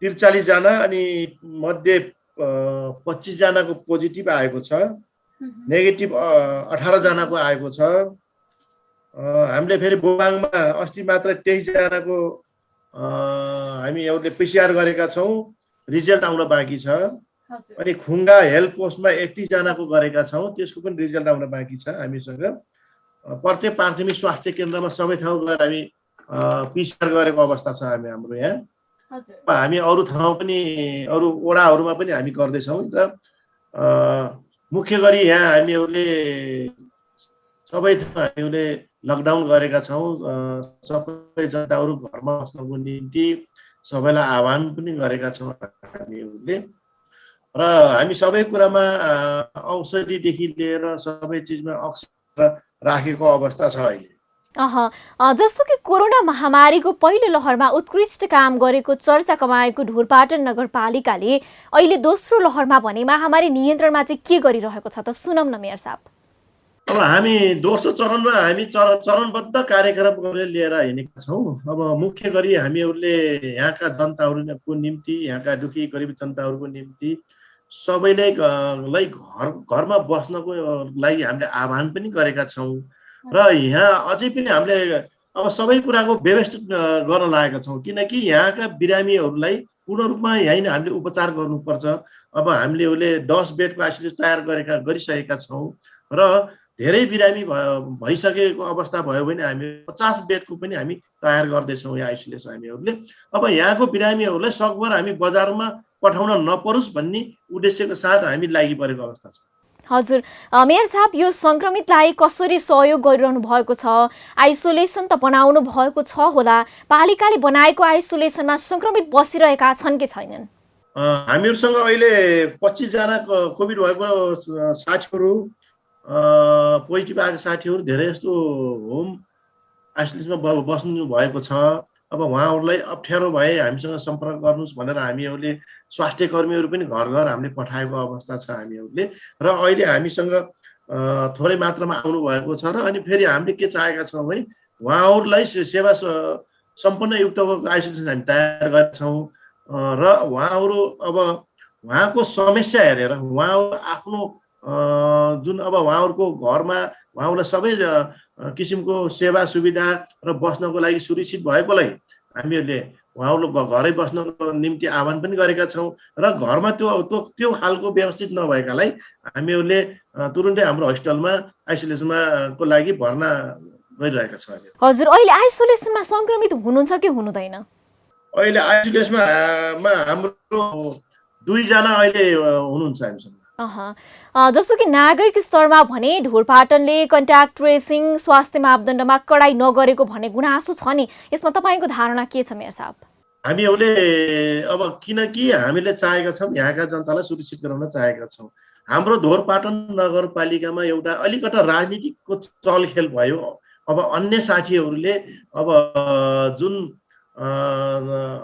43 जना अनि मध्ये 25 जनाको पोजिटिभ आएको छ, नेगेटिभ 18 जनाको आएको छ। हामीले फेरि बोबाङमा अस्ति मात्र 23 जनाको हामीहरूले पिसिआर गरेका छौँ, रिजल्ट आउन बाँकी छ। अनि खुङ्गा हेल्थ पोस्टमा 31 जनाको गरेका छौँ, त्यसको पनि रिजल्ट आउन बाँकी छ। हामीसँग प्रत्येक प्राथमिक स्वास्थ्य केन्द्रमा सबै ठाउँ गएर हामी पिसिआर गरेको अवस्था छ हाम्रो यहाँ। हामी अरू ठाउँ पनि अरू वडाहरूमा पनि हामी गर्दैछौँ र मुख्य गरी यहाँ हामीहरूले सबै ठाउँ हामीहरूले लकडाउन गरेका छौँ। सबै जनताहरू घरमा बस्नको निम्ति सबैलाई आह्वान पनि गरेका छौँ हामीहरूले र हामी सबै कुरामा औषधिदेखि लिएर सबै चिजमा अक्सिजन राखेको अवस्था छ अहिले। जस्तो कि कोरोना महामारीको पहिलो लहरमा उत्कृष्ट काम गरेको चर्चा कमाएको ढोरपाटन नगरपालिकाले अहिले दोस्रो लहरमा भने महामारी नियन्त्रणमा चाहिँ के गरिरहेको छ त सुनौँ न मेयर साहब। अब हामी दोस्रो चरणमा हामी चरणबद्ध कार्यक्रम गरेर लिएर हिँडेका छौँ। अब मुख्य गरी हामीहरूले यहाँका जनताहरूको निम्ति यहाँका दुखी गरिब जनताहरूको निम्ति सबैलाई घरमा बस्नको लागि हामीले आह्वान पनि गरेका छौँ र यहाँ अझै पनि हामीले अब सबै कुराको व्यवस्थित गर्न लागेका छौँ किनकि यहाँका बिरामीहरूलाई पूर्ण रूपमा यहीँ नै हामीले उपचार गर्नुपर्छ। अब हामीले 10 बेडको आइसोलेसन तयार गरिसकेका छौँ र धेरै बिरामी भइसकेको अवस्था भयो भने हामी 50 बेडको पनि हामी तयार गर्दैछौँ यहाँ आइसोलेसन हामीहरूले। अब यहाँको बिरामीहरूलाई सकभर हामी बजारमा पठाउन नपरोस् भन्ने उद्देश्यको साथ हामी लागि परेको अवस्था छ। हजुर मेयर साहब यो संक्रमितलाई कसरी सहयोग गरिरहनु भएको छ? आइसोलेसन त बनाउनु भएको छ होला, पालिकाले बनाएको आइसोलेसनमा संक्रमित बसिरहेका छन् कि छैनन्? हामीहरूसँग अहिले 25 जना कोभिड भएको साथीहरू पोजिटिभ आएको साथीहरू धेरै जस्तो होम आइसोलेसनमा बस्नु भएको छ। अब उहाँहरूलाई अप्ठ्यारो भए हामीसँग सम्पर्क गर्नुहोस् भनेर हामीहरूले स्वास्थ्य कर्मीहरू पनि घर घर हामीले पठाएको अवस्था छ हामीहरूले र अहिले हामीसँग थोरै मात्रामा आउनु भएको छ र अनि फेरि हामीले के चाहेका छौँ भने उहाँहरूलाई सेवा सम्पन्न युक्तको आइसोलेसन हामी तयार गरेका छौँ र उहाँहरू अब उहाँको समस्या हेरेर उहाँहरू आफ्नो जुन अब उहाँहरूको घरमा उहाँहरूलाई सबै किसिमको सेवा सुविधा र बस्नको लागि सुरक्षित भएकोलाई हामीहरूले उहाँहरू घरै बस्नको निम्ति आह्वान पनि गरेका छौँ र घरमा त्यो खालको व्यवस्थित नभएकालाई हामीहरूले तुरुन्तै हाम्रो हस्पिटलमा आइसोलेसनमा को लागि भर्ना गरिरहेका छौँ। हजुर अहिले आइसोलेसनमा संक्रमित हुनुहुन्छ कि हुनुहुँदैन? अहिले आइसोलेसनमा हाम्रो 2 जना अहिले हुनुहुन्छ हामीसँग। जस्तो कि नागरिक स्तरमा भने ढोरपाटनले कन्ट्याक्ट ट्रेसिङ स्वास्थ्य मापदण्डमा कडाई नगरेको भन्ने गुनासो छ नि, यसमा तपाईँको धारणा के छ मेयर साहब? हामीहरूले अब किनकि हामीले चाहेका छौँ यहाँका जनतालाई सुरक्षित गराउन चाहेका छौँ। हाम्रो ढोरपाटन नगरपालिकामा एउटा अलिकता राजनीतिकको चलखेल भयो। अब अन्य साथीहरूले अब जुन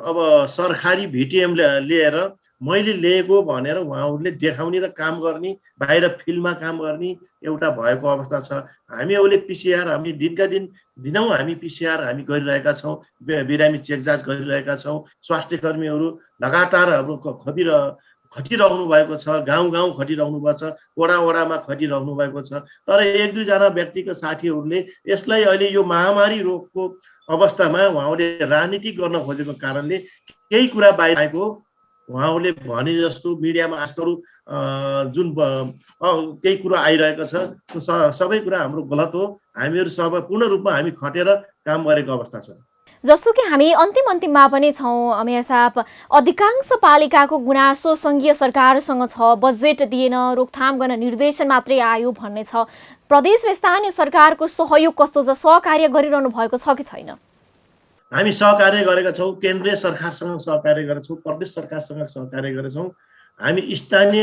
अब सरकारी भिटिएम लिएर मैले लिएको भनेर उहाँहरूले देखाउने र काम गर्ने, बाहिर फिल्डमा काम गर्ने एउटा भएको अवस्था छ। हामीहरूले पिसिआर हामी दिनका दिनौँ हामी पिसिआर हामी गरिरहेका छौँ, बिरामी चेकजाँच गरिरहेका छौँ। स्वास्थ्य कर्मीहरू लगातार हाम्रो खटिरहनु भएको छ, गाउँ गाउँ खटिरहनु भएको छ, वडा वडामा खटिरहनु भएको छ। तर एक दुईजना व्यक्तिका साथीहरूले यसलाई अहिले यो महामारी रोगको अवस्थामा उहाँहरूले राजनीति गर्न खोजेको कारणले केही कुरा बाहिर आएको उहाँहरूले भने जस्तो मिडियामा आजकल जुन केही कुरा आइरहेको छ सबै कुरा हाम्रो गलत हो। हामीहरू सबै पूर्ण रूपमा हामी खटेर काम गरेको अवस्था छ। जस्तो कि हामी अन्तिममा पनि छौँ मेयर साहब, अधिकांश पालिकाको गुनासो सङ्घीय सरकारसँग छ, बजेट दिएन, रोकथाम गर्न निर्देशन मात्रै आयो भन्ने छ। प्रदेश र स्थानीय सरकारको सहयोग कस्तो छ, सहकार्य गरिरहनु भएको छ कि छैन? हामी सहकार्य गरेका छौँ, केन्द्रीय सरकारसँग सहकार्य गरेका छौँ, प्रदेश सरकारसँग सहकार्य गरेका छौँ। हामी स्थानीय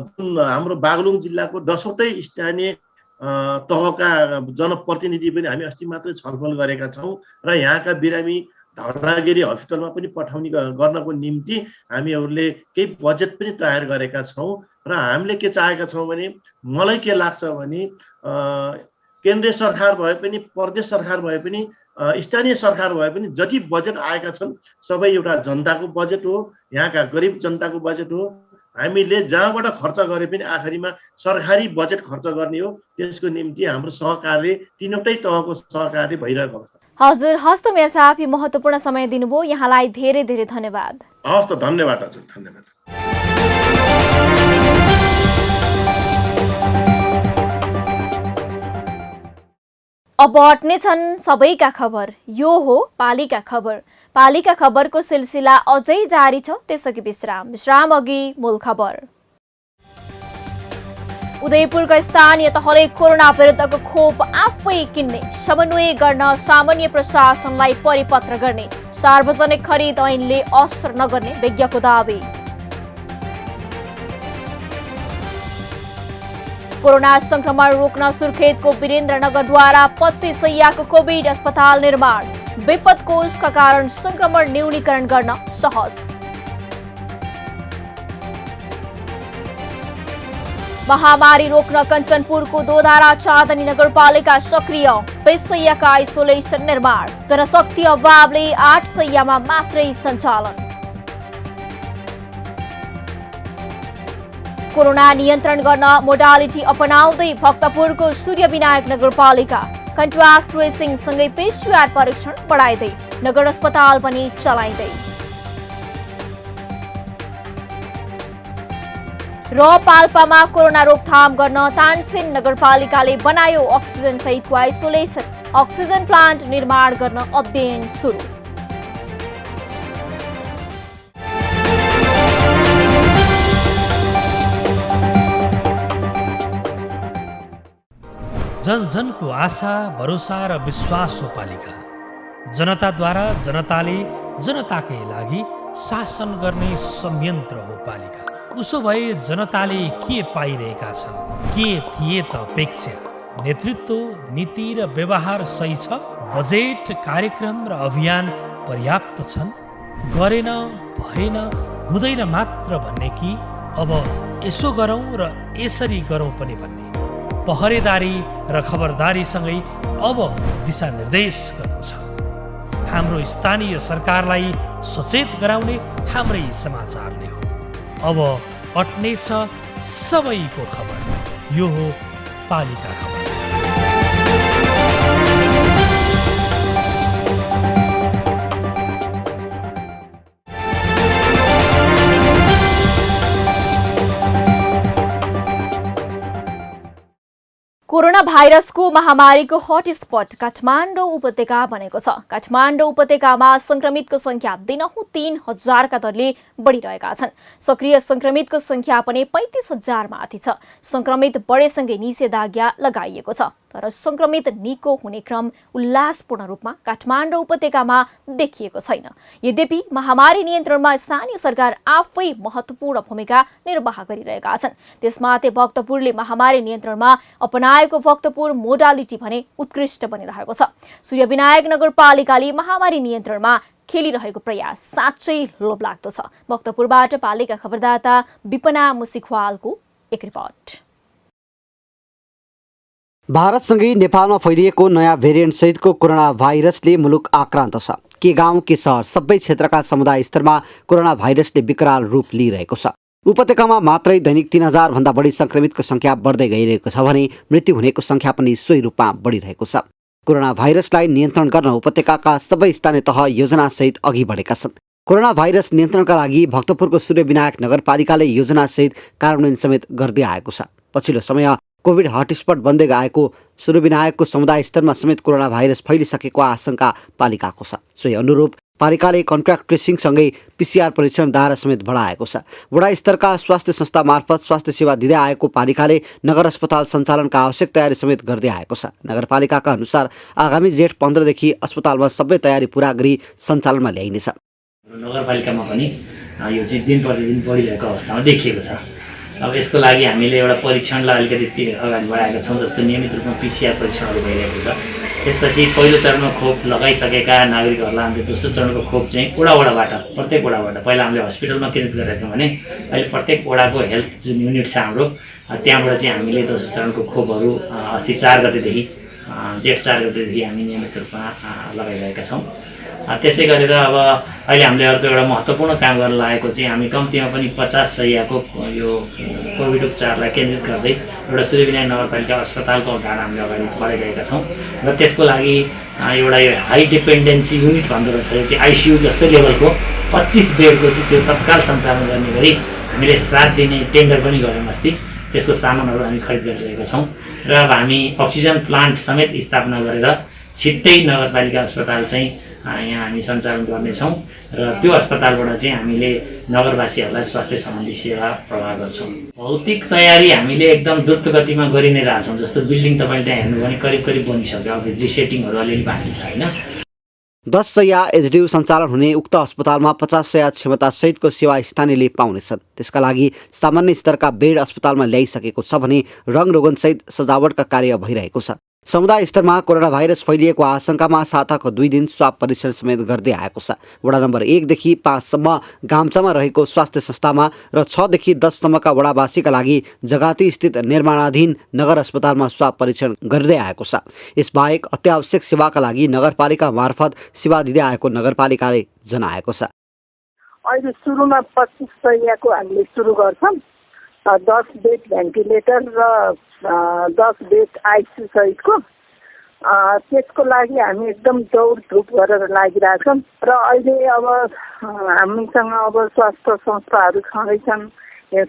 जुन हाम्रो बागलुङ जिल्लाको 10वटै स्थानीय तहका जनप्रतिनिधि पनि हामी अस्ति मात्रै छलफल गरेका छौँ र यहाँका बिरामी धवलागिरी हस्पिटलमा पनि पठाउने गर्नको निम्ति हामीहरूले केही बजेट पनि तयार गरेका छौँ। र हामीले के चाहेका छौँ भने मलाई के लाग्छ भने केन्द्रीय सरकार भए पनि प्रदेश सरकार भए पनि स्थानीय सरकार भए पनि जति बजेट आएका छन् सबै एउटा जनताको बजेट हो, यहाँका गरिब जनताको बजेट हो। हामीले जहाँबाट खर्च गरे पनि आखिरीमा सरकारी बजेट खर्च गर्ने हो। त्यसको निम्ति हाम्रो सहकार्य तीनवटै तहको सहकार्य भइरहेको छ। हजुर, हस्त मेयर साहब, यो महत्त्वपूर्ण समय दिनुभयो, यहाँलाई धेरै धेरै धन्यवाद। हस्त, धन्यवाद हजुर, धन्यवाद। अब अट्ने छन् सबैका खबर, यो हो पालिका खबर। पालिका खबरको सिलसिला अझै जारी छ, त्यसअघि विश्राम अघि मूल खबर। उदयपुरका स्थानीय तहले कोरोना विरुद्धको खोप आफै किन्ने, समन्वय गर्न सामान्य प्रशासनलाई परिपत्र गर्ने, सार्वजनिक खरिद ऐनले असर नगर्ने विज्ञको दावी। कोरोना संक्रमण रोक्न सुर्खेतको वीरेन्द्रनगरद्वारा 25 शैय्याको कोभिड अस्पताल निर्माण, विपद कोषका कारण संक्रमण न्यूनीकरण गर्न सहज। महामारी रोक्न कञ्चनपुरको दोधारा चाँदनी नगरपालिका सक्रिय, 20 शैय्याका आइसोलेसन निर्माण, जनशक्ति अभावले 8 शैय्यामा मात्रै सञ्चालन। कोरोना नियन्त्रण गर्न मोडालिटी अपनाउँदै भक्तपुरको सूर्यविनायक नगरपालिका, कन्ट्याक्ट ट्रेसिङ सँगै पेशियार परीक्षण बढाइँदै, नगर अस्पताल पनि चलाइँदै। र पाल्पामा कोरोना रोकथाम गर्न तानसेन नगरपालिकाले बनायो अक्सिजन सहितको आइसोलेसन, अक्सिजन प्लान्ट निर्माण गर्न अध्ययन सुरु। जन जनको आशा, भरोसा र विश्वास हो पालिका। जनताद्वारा जनताले जनताकै लागि शासन गर्ने संयन्त्र हो पालिका। उसो भए जनताले के पाइरहेका छन्, के थिए त अपेक्षा? नेतृत्व, नीति र व्यवहार सही छ? बजेट, कार्यक्रम र अभियान पर्याप्त छन्? गरेन, भएन, हुँदैन मात्र भन्ने कि अब यसो गरौँ र यसरी गरौँ पनि भन्ने? पहरेदारी र खबरदारीसँगै अब दिशानिर्देश गर्नु छ। हाम्रो स्थानीय सरकारलाई सचेत गराउने हाम्रै समाचारले हो। अब अट्ने छ सबैको खबर, यो हो पालिका खबर। कोरोना भाइरसको महामारीको हटस्पट काठमाडौँ उपत्यका बनेको छ। काठमाडौँ उपत्यकामा संक्रमितको संख्या दिनहुँ 3,000का दरले बढिरहेका छन्। सक्रिय संक्रमितको संख्या पनि 35,000 माथि छ। संक्रमित बढेसँगै निषेधाज्ञा लगाइएको छ, तर संक्रमित निको हुने क्रम उल्लासपूर्ण रूपमा काठमाडौँ उपत्यकामा देखिएको छैन। यद्यपि महामारी नियन्त्रणमा स्थानीय सरकार आफै महत्त्वपूर्ण भूमिका निर्वाह गरिरहेका छन्। त्यसमाथि भक्तपुरले महामारी नियन्त्रणमा अपनाएको भक्तपुर मोडालिटी भने उत्कृष्ट बनिरहेको छ। सूर्यविनायक नगरपालिकाले महामारी नियन्त्रणमा खेलिरहेको प्रयास साँच्चै लोभलाग्दो छ। भक्तपुरबाट पालिका खबरदाता विपना मुसिखवालको एक रिपोर्ट। भारतसँगै नेपालमा फैलिएको नयाँ भेरिएन्ट सहितको कोरोना भाइरसले मुलुक आक्रान्त छ। के गाउँ के सहर सबै क्षेत्रका समुदाय स्तरमा कोरोना भाइरसले विकराल रूप लिइरहेको छ। उपत्यकामा मात्रै दैनिक 3,000 भन्दा बढी संक्रमितको संख्या बढ्दै गइरहेको छ भने मृत्यु हुनेको संख्या पनि सोही रूपमा बढिरहेको छ। कोरोना भाइरसलाई नियन्त्रण गर्न उपत्यकाका सबै स्थानीय तह योजनासहित अघि बढेका छन्। कोरोना भाइरस नियन्त्रणका लागि भक्तपुरको सूर्यविनायक नगरपालिकाले योजनासहित कार्यान्वयन समेत गर्दै आएको छ। पछिल्लो समय कोभिड हटस्पट बन्दै गएको सूर्यविनायकको समुदाय स्तरमा समेत कोरोना भाइरस फैलिसकेको आशंका पालिकाको छ। सोही अनुरूप पालिकाले कन्ट्र्याक्ट ट्रेसिङसँगै PCR परीक्षण दायरा समेत बढाएको छ। वडा स्तरका स्वास्थ्य संस्था मार्फत स्वास्थ्य सेवा दिँदै आएको पालिकाले नगर अस्पताल सञ्चालनका आवश्यक तयारी समेत गर्दै आएको छ। नगरपालिकाका अनुसार आगामी जेठ 15 देखि अस्पतालमा सबै तयारी पूरा गरी सञ्चालनमा ल्याइनेछ। नगरपालिकामा पनि यो चाहिँ दिन प्रतिदिन बढिरहेको अवस्थामा देखिएको छ। अब यसको लागि हामीले एउटा परीक्षणलाई अलिकति अगाडि बढाएका छौँ, जस्तो नियमित रूपमा PCR परीक्षणहरू भइरहेको छ। त्यसपछि पहिलो चरणमा खोप लगाइसकेका नागरिकहरूलाई हामीले दोस्रो चरणको खोप चाहिँ वडाबाट प्रत्येक वडाबाट पहिला हामीले हस्पिटलमा केन्द्रित गरेका थियौँ भने अहिले प्रत्येक वडाको हेल्थ जुन युनिट छ हाम्रो त्यहाँबाट चाहिँ हामीले दोस्रो चरणको खोपहरू अस्ति 4 गतेदेखि जेठ 4 गतेदेखि हामी नियमित रूपमा लगाइरहेका छौँ। त्यसै गरेर अब अहिले हामीले अर्को एउटा महत्त्वपूर्ण काम गर्न लागेको चाहिँ हामी कम्तीमा पनि 50 शय्याको यो कोभिड उपचारलाई केन्द्रित गर्दै एउटा सूर्यविनायक नगरपालिका अस्पतालको उद्घाटन हामीले अगाडि बढाइरहेका छौँ र त्यसको लागि एउटा यो हाई डिपेन्डेन्सी युनिट भन्दो रहेछ, यो चाहिँ ICU जस्तै लेभलको 25 बेडको चाहिँ त्यो तत्काल सञ्चालन गर्ने गरी हामीले 7 दिने टेन्डर पनि गऱ्यौँ अस्ति। त्यसको सामानहरू हामी खरिद गरिरहेका छौँ र अब हामी अक्सिजन प्लान्ट समेत स्थापना गरेर छिट्टै नगरपालिका अस्पताल चाहिँ यहाँ हामी सञ्चालन गर्नेछौँ र त्यो अस्पतालबाट चाहिँ हामीले नगरवासीहरूलाई स्वास्थ्य सम्बन्धी सेवा प्रवाह गर्छौँ। भौतिक तयारी हामीले एकदम द्रुत गतिमा गरि नै रहेछौँ। जस्तो बिल्डिङ तपाईँले त्यहाँ हेर्नु भने करिब बनिसक्यो, अब रिसेटिङहरू अलिअलि बाँकी छ होइन। 10 शय्या एचडियू सञ्चालन हुने उक्त अस्पतालमा 50 शय्या क्षमता सहितको सेवा स्थानीयले पाउनेछन्। त्यसका लागि सामान्य स्तरका बेड अस्पतालमा ल्याइसकेको छ भने रङरोगन सहित सजावटका कार्य भइरहेको छ। समुदाय स्तरमा कोरोना भाइरस फैलिएको आशंकामा साताको 2 दिन स्वाब परीक्षण समेत गर्दै आएको छ। वडा नम्बर 1 देखि 5 सम्म गाम्चामा रहेको स्वास्थ्य संस्थामा र 6 देखि 10 सम्मका वडावासीका लागि जगाती स्थित निर्माणाधीन नगर अस्पतालमा स्वाब परीक्षण गर्दै आएको छ। यसबाहेक अत्यावश्यक सेवाका लागि नगरपालिका मार्फत सेवा दिँदै आएको नगरपालिकाले जनाएको छ। अहिले सुरुमा 25 शय्याको हामीले सुरु गर्छौँ। 10 बेड भेन्टिलेटर र 10 बेड ICU सहितको। त्यसको लागि हामी एकदम दौडधुप गरेर लागिरहेछौँ र अहिले अब हामीसँग अब स्वास्थ्य संस्थाहरू छँदैछन्।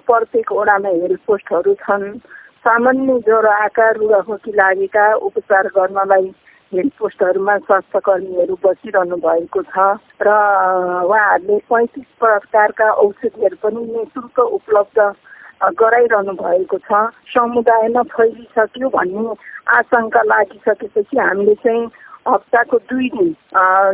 प्रत्येक वडामा हेल्थ पोस्टहरू छन्। सामान्य ज्वरो आकार रुगाखोकी लागेका उपचार गर्नलाई हेल्थ पोस्टहरूमा स्वास्थ्य कर्मीहरू बसिरहनु भएको छ र उहाँहरूले 35 प्रकारका औषधिहरू पनि निःशुल्क उपलब्ध गराइरहनु भएको छ। समुदायमा फैलिसक्यो भन्ने आशंका लागिसकेपछि हामीले चाहिँ हप्ताको 2 दिन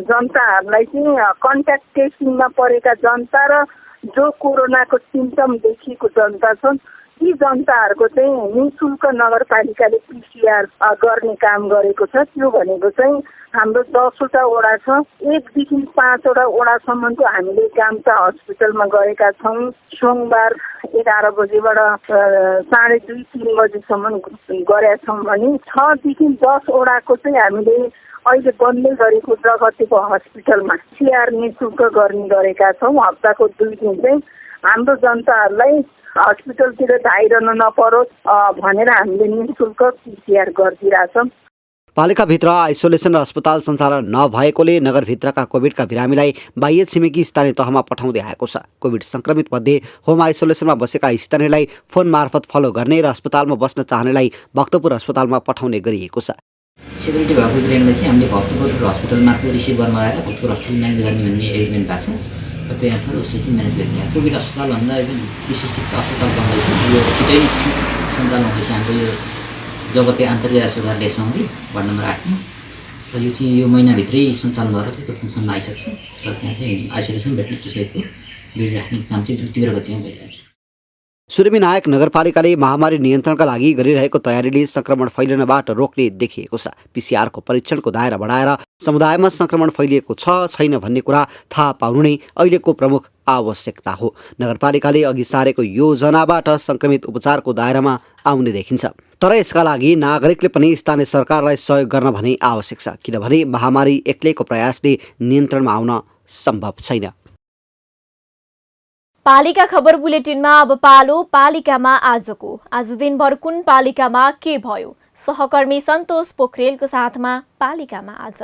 जनताहरूलाई चाहिँ कन्ट्याक्ट ट्रेसिङमा परेका जनता र जो कोरोनाको सिम्टम देखिएको जनता छन् ती जनताहरूको चाहिँ निःशुल्क नगरपालिकाले PCR गर्ने काम गरेको छ। त्यो भनेको चाहिँ हाम्रो 10वटा वडा छ। 1 देखि 5वटा वडासम्मको हामीले गाम्चा हस्पिटलमा गरेका छौँ। सोमबार 11 बजेबाट 2:30-3 बजेसम्म गरेका छौँ भने 6 देखि 10 वडाको चाहिँ हामीले अहिले बन्दै गरेको जगतेको हस्पिटलमा PCR निःशुल्क गर्ने गरेका छौँ। हप्ताको 2 दिन चाहिँ हाम्रो जनताहरूलाई हस्पिटलतिर धाइरहन नपरोस् भनेर हामीले निःशुल्क PCR गरिदिरहेछौँ। पालिकाभित्र आइसोलेसन र अस्पताल सञ्चालन नभएकोले नगरभित्रका कोभिडका बिरामीलाई बाह्य छिमेकी स्थानीय तहमा पठाउँदै आएको छ। कोभिड सङ्क्रमित मध्ये होम आइसोलेसनमा बसेका स्थानीयलाई फोन मार्फत फलो गर्ने र अस्पतालमा बस्न चाहनेलाई भक्तपुर अस्पतालमा पठाउने गरिएको छ। सेक्युरिटी भएको बिरामीलाई चाहिँ हामीले भक्तपुर हस्पिटल मार्फत रिसिभ गर्न आएर भक्तपुर हस्पिटल म्यानेज गर्ने भन्ने एग्रिमेन्ट भएको छ र त्यहाँ छ उसले चाहिँ म्यानेज गरिदिएको छ। कोभिड अस्पतालभन्दा एकदम विशिष्ट अस्पताल बन्दैछ, यो छिटै नै सञ्चालन हुँदैछ हाम्रो यो जगते आन्तरिक अस्पताल लेसौँदी वार्ड नम्बर 8 मा र यो चाहिँ यो महिनाभित्रै सञ्चालन भएर त्यो फङ्सनमा आइसक्छ र त्यहाँ चाहिँ आइसोलेसन भेटनेटरी सहितको बेड राख्ने काम चाहिँ तीव्र गतिमा भइरहेछ। सूर्यविनायक नगरपालिकाले महामारी नियन्त्रणका लागि गरिरहेको तयारीले संक्रमण फैलिनबाट रोक्ने देखिएको छ। पीसीआरको परीक्षणको दायरा बढाएर समुदायमा संक्रमण फैलिएको छ छैन भन्ने कुरा थाहा पाउनु नै अहिलेको प्रमुख आवश्यकता हो। नगरपालिकाले अघि सारेको योजनाबाट संक्रमित उपचारको दायरामा आउने देखिन्छ। तर यसका लागि नागरिकले पनि स्थानीय सरकारलाई सहयोग गर्न भने आवश्यक छ, किनभने महामारी एक्लैको प्रयासले नियन्त्रणमा आउन सम्भव छैन। पालिका खबर बुलेटिनमा अब पालो पालिकामा आजको। आज दिनभर कुन पालिकामा के भयो? सहकर्मी सन्तोष पोखरेलको साथमा पालिकामा आज।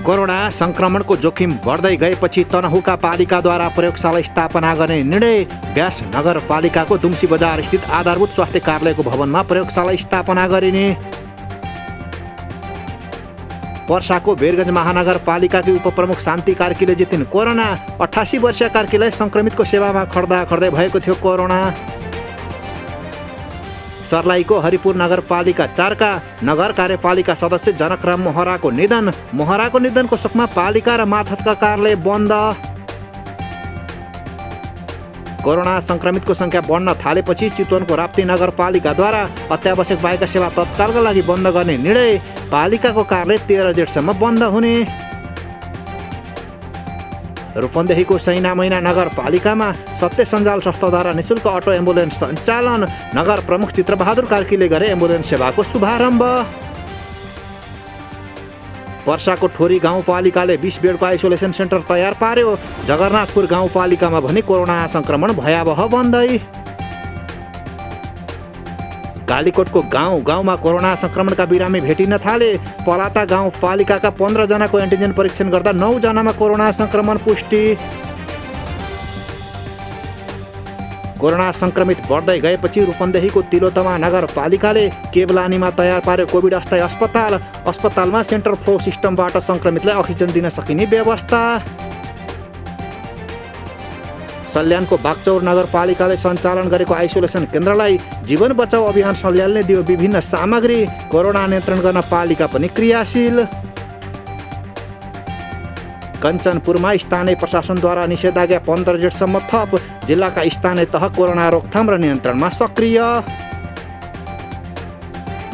कोरोना संक्रमणको जोखिम बढ्दै गएपछि तनहुका पालिकाद्वारा प्रयोगशाला स्थापना गर्ने निर्णय। व्यास नगरपालिकाको दुम्सी बजार स्थित आधारभूत स्वास्थ्य कार्यालयको भवनमा प्रयोगशाला स्थापना गरिने। पर्साको बेरगञ्ज महानगरपालिकाकी उपप्रमुख शान्ति कार्कीले जितिन् कोरोना। 88 वर्षीय कार्कीलाई संक्रमितको सेवामा खड्दा खड्दै भएको थियो कोरोना। सर्लाहीको हरिपुर नगरपालिका 4 का नगर कार्यपालिका सदस्य जनकराम मोहराको निधन। मोहराको निधनको शोकमा पालिका र मातहतका कार्यालय बन्द। कोरोना संक्रमितको संख्या बढ्न थालेपछि चितवनको राप्ती नगरपालिकाद्वारा अत्यावश्यक बाहेकका सेवा तत्कालका लागि बन्द गर्ने निर्णय। पालिकाको कार्यालय 13 जेठसम्म बन्द हुने। रूपन्देहीको सैना मैना नगरपालिकामा सत्य सञ्जाल संस्थाद्वारा निशुल्क अटो एम्बुलेन्स सञ्चालन। नगर प्रमुख चित्रबहादुर कार्कीले गरे एम्बुलेन्स सेवाको शुभारम्भ। पर्साको ठोरी गाउँपालिकाले 20 बेडको आइसोलेसन सेन्टर तयार पार्यो। जगन्नाथपुर गाउँपालिकामा भने कोरोना संक्रमण भयावह बन्दै। कालीकोटको गाउँमा कोरोना संक्रमणका बिरामी भेटिन थाले। पलाता गाउँपालिकाका 15 जनाको एन्टिजेन परीक्षण गर्दा 9 जनामा कोरोना संक्रमण पुष्टि। कोरोना संक्रमित बढ्दै गएपछि रूपन्देहीको तिलोतमा नगरपालिकाले केवलानीमा तयार पार्यो कोभिड अस्थायी अस्पताल। अस्पतालमा सेन्ट्रल फ्लो सिस्टमबाट संक्रमितलाई अक्सिजन दिन सकिने व्यवस्था। सल्यानको बागचौर नगरपालिकाले सञ्चालन गरेको आइसोलेसन केन्द्रलाई जीवन बचाउ अभियान सल्यानले दियो विभिन्न सामग्री। कोरोना नियन्त्रण गर्न पालिका पनि क्रियाशील। कञ्चनपुरमा स्थानीय प्रशासनद्वारा निषेधाज्ञा 15 जेठसम्म थप। जिल्लाका स्थानीय तह कोरोना रोकथाम र नियन्त्रणमा सक्रिय।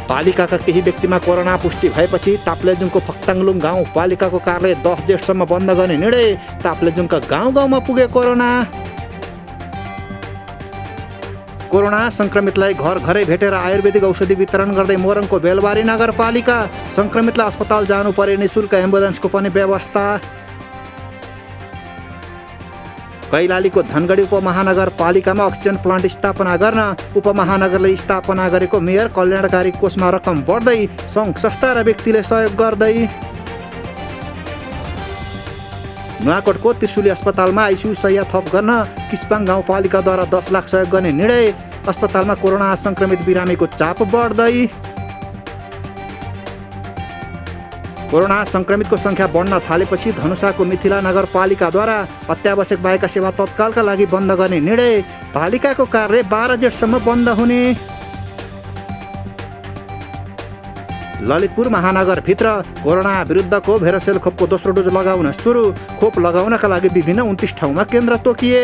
पालिकाका केही व्यक्तिमा कोरोना पुष्टि भएपछि ताप्लेजुङको फक्ताङलुङ गाउँपालिकाको कार्यालय 10 जेठसम्म बन्द गर्ने निर्णय। ताप्लेजुङका गाउँमा पुगे कोरोना। कोरोना संक्रमितलाई घर घरै भेटेर आयुर्वेदिक औषधि वितरण गर्दै मोरङको बेलबारी नगरपालिका। संक्रमितलाई अस्पताल जानु परे निशुल्क एम्बुलेन्सको पनि व्यवस्था। कैलालीको धनगढी उपमहानगरपालिकामा अक्सिजन प्लान्ट स्थापना गर्न उपमहानगरले स्थापना गरेको मेयर कल्याणकारी कोषमा रकम बढ्दै। सङ्घ संस्था र व्यक्तिले सहयोग गर्दै। नुवाकोटको त्रिशुली अस्पतालमा आइसियु शय्या थप गर्न किस्पाङ गाउँपालिकाद्वारा 10 लाख सहयोग गर्ने निर्णय। अस्पतालमा कोरोना संक्रमित बिरामीको चाप बढ्दै। कोरोना संक्रमितको संख्या बढ्न थालेपछि धनुषाको मिथिला नगरपालिकाद्वारा अत्यावश्यक बाहेकका सेवा तत्कालका लागि बन्द गर्ने निर्णय। पालिकाको कार्यालय 12 जेठसम्म बन्द हुने। ललितपुर महानगरभित्र कोरोना विरुद्धको भेरोसेल खोपको दोस्रो डोज लगाउन सुरु। खोप लगाउनका लागि विभिन्न 29 ठाउँमा केन्द्र तोकिए।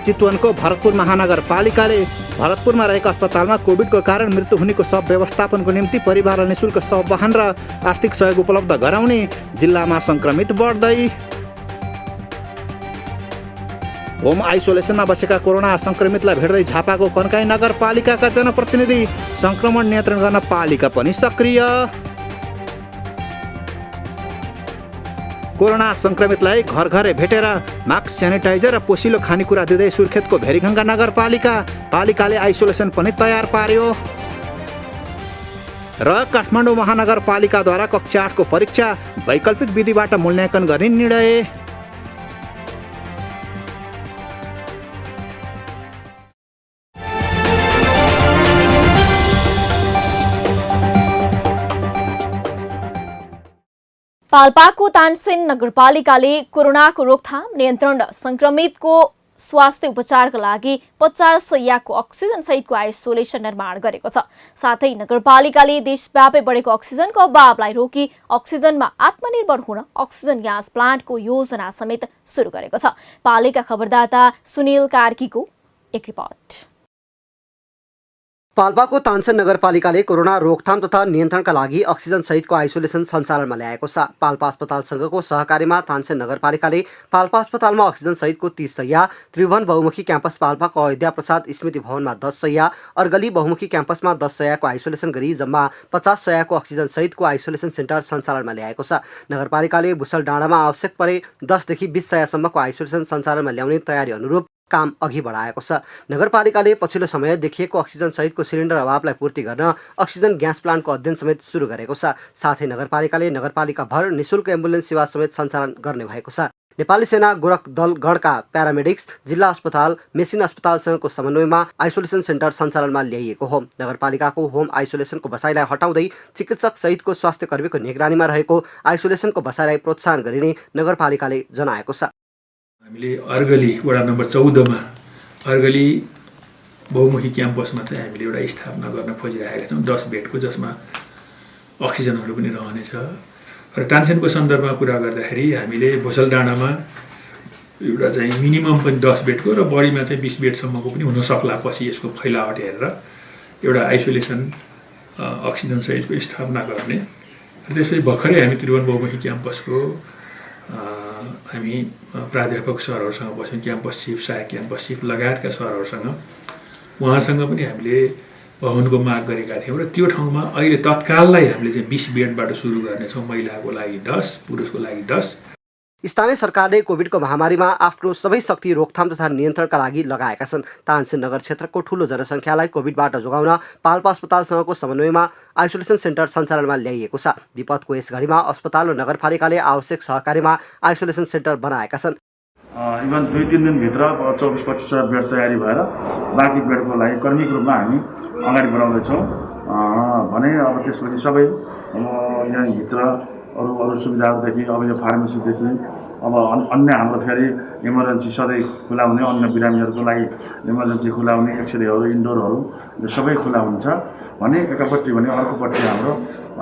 चितवनको भरतपुर महानगरपालिकाले भरतपुरमा रहेका अस्पतालमा कोभिडको कारण मृत्यु हुनेको शव व्यवस्थापनको निम्ति परिवारलाई निशुल्क शव वाहन र आर्थिक सहयोग उपलब्ध गराउने। जिल्लामा संक्रमित बढ्दै। होम आइसोलेसनमा बसेका कोरोना संक्रमितलाई भेट्दै झापाको कन्काई नगरपालिकाका जनप्रतिनिधि। संक्रमण नियन्त्रण गर्न पालिका पनि सक्रिय। कोरोना संक्रमितलाई घर घरै भेटेर मास्क सेनिटाइजर र पोसिलो खानेकुरा दिँदै सुर्खेतको भेरीगङ्गा नगरपालिकाले आइसोलेसन पनि तयार पार्यो। र काठमाडौँ महानगरपालिकाद्वारा कक्षा 8 को परीक्षा वैकल्पिक विधिबाट मूल्याङ्कन गर्ने निर्णय। पाल्पाको तानसेन नगरपालिकाले कोरोनाको रोकथाम नियन्त्रण र संक्रमितको स्वास्थ्य उपचारका लागि 50 शय्याको अक्सिजन सहितको आइसोलेसन निर्माण गरेको छ। साथै नगरपालिकाले देशव्यापी बढेको अक्सिजनको अभावलाई रोकी अक्सिजनमा आत्मनिर्भर हुन अक्सिजन ग्यास प्लान्टको योजना समेत सुरु गरेको छ। पालिका खबरदाता सुनिल कार्कीको एक रिपोर्ट। पाल्पाको तानसेन नगरपालिकाले कोरोना रोकथाम तथा नियन्त्रणका लागि अक्सिजन सहितको आइसोलेसन सञ्चालनमा ल्याएको छ। पाल्पा अस्पतालसँगको सहकारीमा तानसेन नगरपालिकाले पाल्पा अस्पतालमा अक्सिजन सहितको 30 शय्या, त्रिभुवन बहुमुखी क्याम्पस पाल्पाको अयोध्या प्रसाद स्मृति भवनमा 10 शय्या, अर्गली बहुमुखी क्याम्पसमा 10 शय्याको आइसोलेसन गरी जम्मा 50 शय्याको अक्सिजन सहितको आइसोलेसन सेन्टर सञ्चालनमा ल्याएको छ। नगरपालिकाले भुसल डाँडामा आवश्यक परे 10 देखि 20 शय्यासम्मको आइसोलेसन सञ्चालनमा ल्याउने तयारी अनुरूप काम अघि बढाएको छ। नगरपालिकाले पछिल्लो समय देखिएको अक्सिजन सहितको सिलिन्डर अभावलाई पूर्ति गर्न अक्सिजन ग्यास प्लान्टको अध्ययन समेत सुरु गरेको छ। साथै नगरपालिकाले नगरपालिकाभर निशुल्क एम्बुलेन्स सेवा समेत सञ्चालन गर्ने भएको छ। नेपाली सेना गोरख दल गणका प्यारामेडिक्स जिल्ला अस्पताल मेसिन अस्पतालसँगको समन्वयमा आइसोलेसन सेन्टर सञ्चालनमा ल्याइएको हो। नगरपालिकाको होम आइसोलेसनको बसाइलाई हटाउँदै चिकित्सक सहितको स्वास्थ्य कर्मीको निगरानीमा रहेको आइसोलेसनको बसाइलाई प्रोत्साहन गरिने नगरपालिकाले जनाएको छ। हामीले अर्गली वडा नम्बर 14 मा अर्गली बहुमुखी क्याम्पसमा चाहिँ हामीले एउटा स्थापना गर्न खोजिरहेका छौँ 10 बेडको, जसमा अक्सिजनहरू पनि रहनेछ। र तानसेनको सन्दर्भमा कुरा गर्दाखेरि हामीले भुसल डाँडामा एउटा चाहिँ मिनिमम पनि 10 बेडको र बढीमा चाहिँ 20 बेडसम्मको पनि हुन सक्ला पछि यसको फैलावट हेरेर एउटा आइसोलेसन अक्सिजन सहितको स्थापना गर्ने। र त्यसपछि भर्खरै हामी त्रिभुवन बहुमुखी क्याम्पसको हामी प्राध्यापक सरहरूसँग बस्यौँ, क्याम्पस चिफ, सहायक क्याम्पस चिफ लगायतका सरहरूसँग, उहाँहरूसँग पनि हामीले भवनको माग गरेका थियौँ। र त्यो ठाउँमा अहिले तत्काललाई हामीले चाहिँ 20 बेडबाट सुरु गर्नेछौँ। महिलाको लागि 10, पुरुषको लागि 10। स्थानीय सरकारले कोभिडको महामारीमा आफ्नो सबै शक्ति रोकथाम तथा नियन्त्रणका लागि लगाएका छन्। तानसेन नगर क्षेत्रको ठूलो जनसङ्ख्यालाई कोभिडबाट जोगाउन पाल्पा अस्पतालसँगको समन्वयमा आइसोलेसन सेन्टर सञ्चालनमा ल्याइएको छ। विपदको यस घडीमा अस्पताल र नगरपालिकाले आवश्यक सहकारीमा आइसोलेसन सेन्टर बनाएका छन्। इभन 2-3 दिनभित्र 24-25 बेड तयारी भएर बाँकी बेडको लागि कर्मिक रूपमा हामी अगाडि बढाउँदैछौँ भने अब त्यसपछि सबै यहाँभित्र अरू सुविधाहरूदेखि अब यो फार्मेसीदेखि अब अन्य हाम्रो फेरि इमर्जेन्सी सधैँ खुला हुने, अन्य बिरामीहरूको लागि इमर्जेन्सी खुला हुने, एक्सरेहरू, इन्डोरहरू यो सबै खुला हुन्छ भने एकापट्टि भने अर्कोपट्टि हाम्रो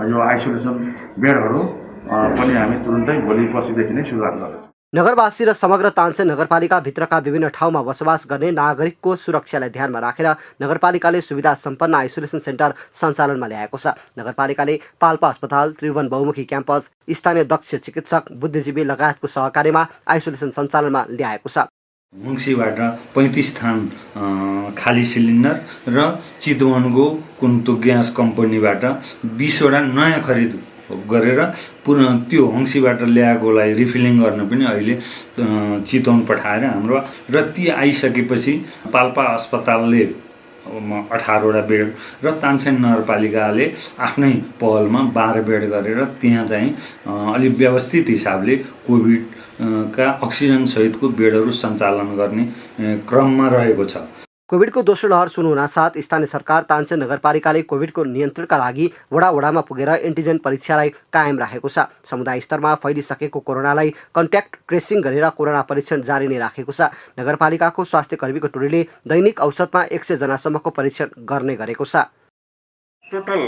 यो आइसोलेसन बेडहरू पनि हामी तुरुन्तै भोलि पर्सिदेखि नै सुरुवात गर्छौँ। नगरवासी र समग्र तानसेन नगरपालिका भित्रका विभिन्न ठाउँमा बसोबास गर्ने नागरिकको सुरक्षालाई ध्यानमा राखेर नगरपालिकाले सुविधा सम्पन्न आइसोलेसन सेन्टर सञ्चालनमा ल्याएको छ। नगरपालिकाले पाल्पा अस्पताल, त्रिभुवन बहुमुखी क्याम्पस, स्थानीय दक्ष चिकित्सक, बुद्धिजीवी लगायतको सहकारीमा आइसोलेसन सञ्चालनमा ल्याएको छ। मङ्सीबाट 35 थान खाली सिलिन्डर र चितवनको कुन्तो ग्यास कम्पनीबाट 20 वटा नयाँ खरिद गरेर पुनः त्यो हङ्सीबाट ल्याएकोलाई रिफिलिङ गर्न पनि अहिले चितवन पठाएर हाम्रो र ती आइसकेपछि पाल्पा अस्पतालले 18 वटा बेड र तानसेन नगरपालिकाले आफ्नै पहलमा 12 बेड गरेर त्यहाँ चाहिँ अलि व्यवस्थित हिसाबले कोभिडका अक्सिजन सहितको बेडहरू सञ्चालन गर्ने क्रममा रहेको छ। कोभिडको दोस्रो लहर सुरु हुनासाथ स्थानीय सरकार तानसेन नगरपालिकाले कोभिडको नियन्त्रणका लागि वडामा पुगेर एन्टिजेन परीक्षालाई कायम राखेको छ। समुदाय स्तरमा फैलिसकेको कोरोनालाई कन्ट्याक्ट ट्रेसिङ गरेर कोरोना परीक्षण जारी नै राखेको छ। नगरपालिकाको स्वास्थ्य कर्मीको टोलीले दैनिक औसतमा 100 जनासम्मको परीक्षण गर्ने गरेको छ। टोटल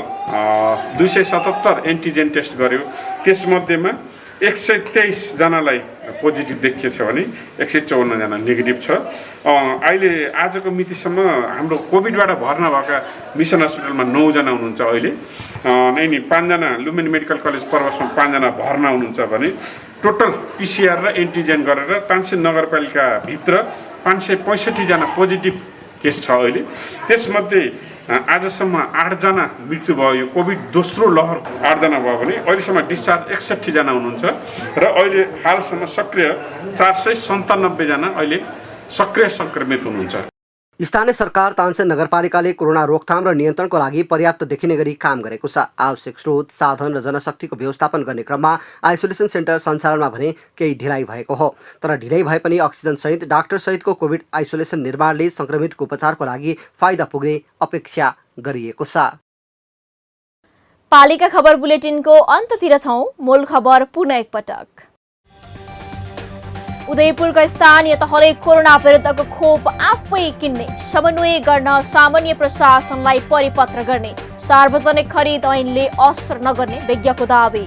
277 एन्टिजेन टेस्ट गर्यो। त्यसमध्येमा 123 जनालाई पोजिटिभ देखिएको छ भने 154 जना नेगेटिभ छ। अहिले आजको मितिसम्म हाम्रो कोभिडबाट भर्ना भएका मिसन हस्पिटलमा 9 जना हुनुहुन्छ। अहिले नै 5 जना लुम्बिनी मेडिकल कलेज पर्वसमा 5 जना भर्ना हुनुहुन्छ भने टोटल पिसिआर र एन्टिजेन गरेर तानसेन नगरपालिका भित्र 565 जना पोजिटिभ केस छ। अहिले त्यसमध्ये आजसम्म 8 जना मृत्यु भयो। यो कोभिड दोस्रो लहर 8 जना भयो भने अहिलेसम्म डिस्चार्ज 61 जना हुनुहुन्छ र अहिले हालसम्म सक्रिय 497 जना अहिले सक्रिय संक्रमित हुनुहुन्छ। स्थानीय सरकार तानसेन नगरपालिकाले कोरोना रोकथाम र नियन्त्रणको लागि पर्याप्त देखिने गरी काम गरेको छ। आवश्यक स्रोत, साधन र जनशक्तिको व्यवस्थापन गर्ने क्रममा आइसोलेसन सेन्टर सञ्चालनमा भने केही ढिलाइ भएको हो। तर ढिलाइ भए पनि अक्सिजनसहित डाक्टरसहितको कोभिड आइसोलेसन निर्माणले संक्रमितको उपचारको लागि फाइदा पुग्ने अपेक्षा गरिएको छ। पालिका खबर बुलेटिनको अन्ततिर छौं। मूल खबर पुनः एकपटक। उदयपुरका स्थानीय तहले कोरोना विरुद्धको खोप आफै किन्ने, समन्वय गर्न सामान्य प्रशासनलाई परिपत्र गर्ने, सार्वजनिक खरिद ऐनले असर नगर्ने विज्ञको दावी।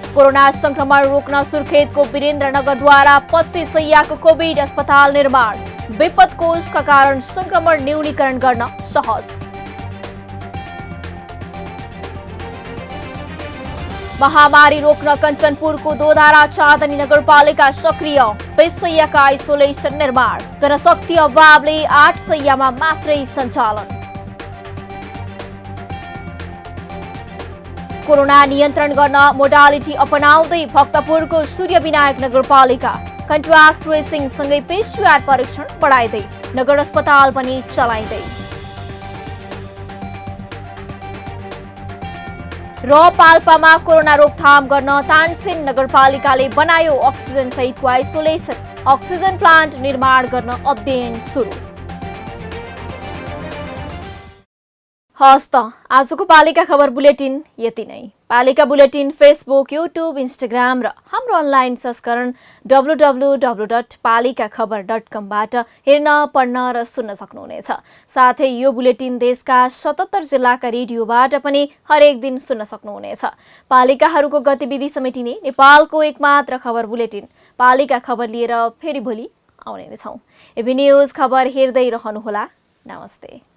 कोरोना संक्रमण रोक्न सुर्खेतको वीरेन्द्रनगरद्वारा 25 शैय्याको कोभिड अस्पताल निर्माण, विपद कोषका कारण संक्रमण न्यूनीकरण गर्न सहज। महामारी रोक्न कञ्चनपुरको दोधारा चाँदनी नगरपालिका सक्रिय, 20 शैय्याका आइसोलेसन निर्माण, जनशक्ति अभावले 8 शैय्यामा मात्रै सञ्चालन। कोरोना नियन्त्रण गर्न मोडालिटी अपनाउँदै भक्तपुरको सूर्यविनायक नगरपालिका, कन्ट्राक्ट ट्रेसिङ सँगै पेशियार परीक्षण बढाइँदै, नगर अस्पताल पनि चलाइँदै। र पाल्पामा कोरोना रोकथाम गर्न तानसेन नगरपालिकाले बनायो अक्सिजन सहितको आइसोलेसन, अक्सिजन प्लान्ट निर्माण गर्न अध्ययन सुरु। हस् त आजको पालिका खबर बुलेटिन यति नै। पालिका बुलेटिन फेसबुक, युट्युब, इन्स्टाग्राम र हाम्रो अनलाइन संस्करण www.palikaKhabar.com बाट हेर्न, पढ्न र सुन्न सक्नुहुनेछ। साथै यो बुलेटिन देशका 77 जिल्लाका रेडियोबाट पनि हरेक दिन सुन्न सक्नुहुनेछ। पालिकाहरूको गतिविधि समेटिने नेपालको एकमात्र खबर बुलेटिन पालिका खबर लिएर फेरि भोलि आउने नै छौं। एबी न्यूज खबर हेर्दै रहनुहोला। नमस्ते।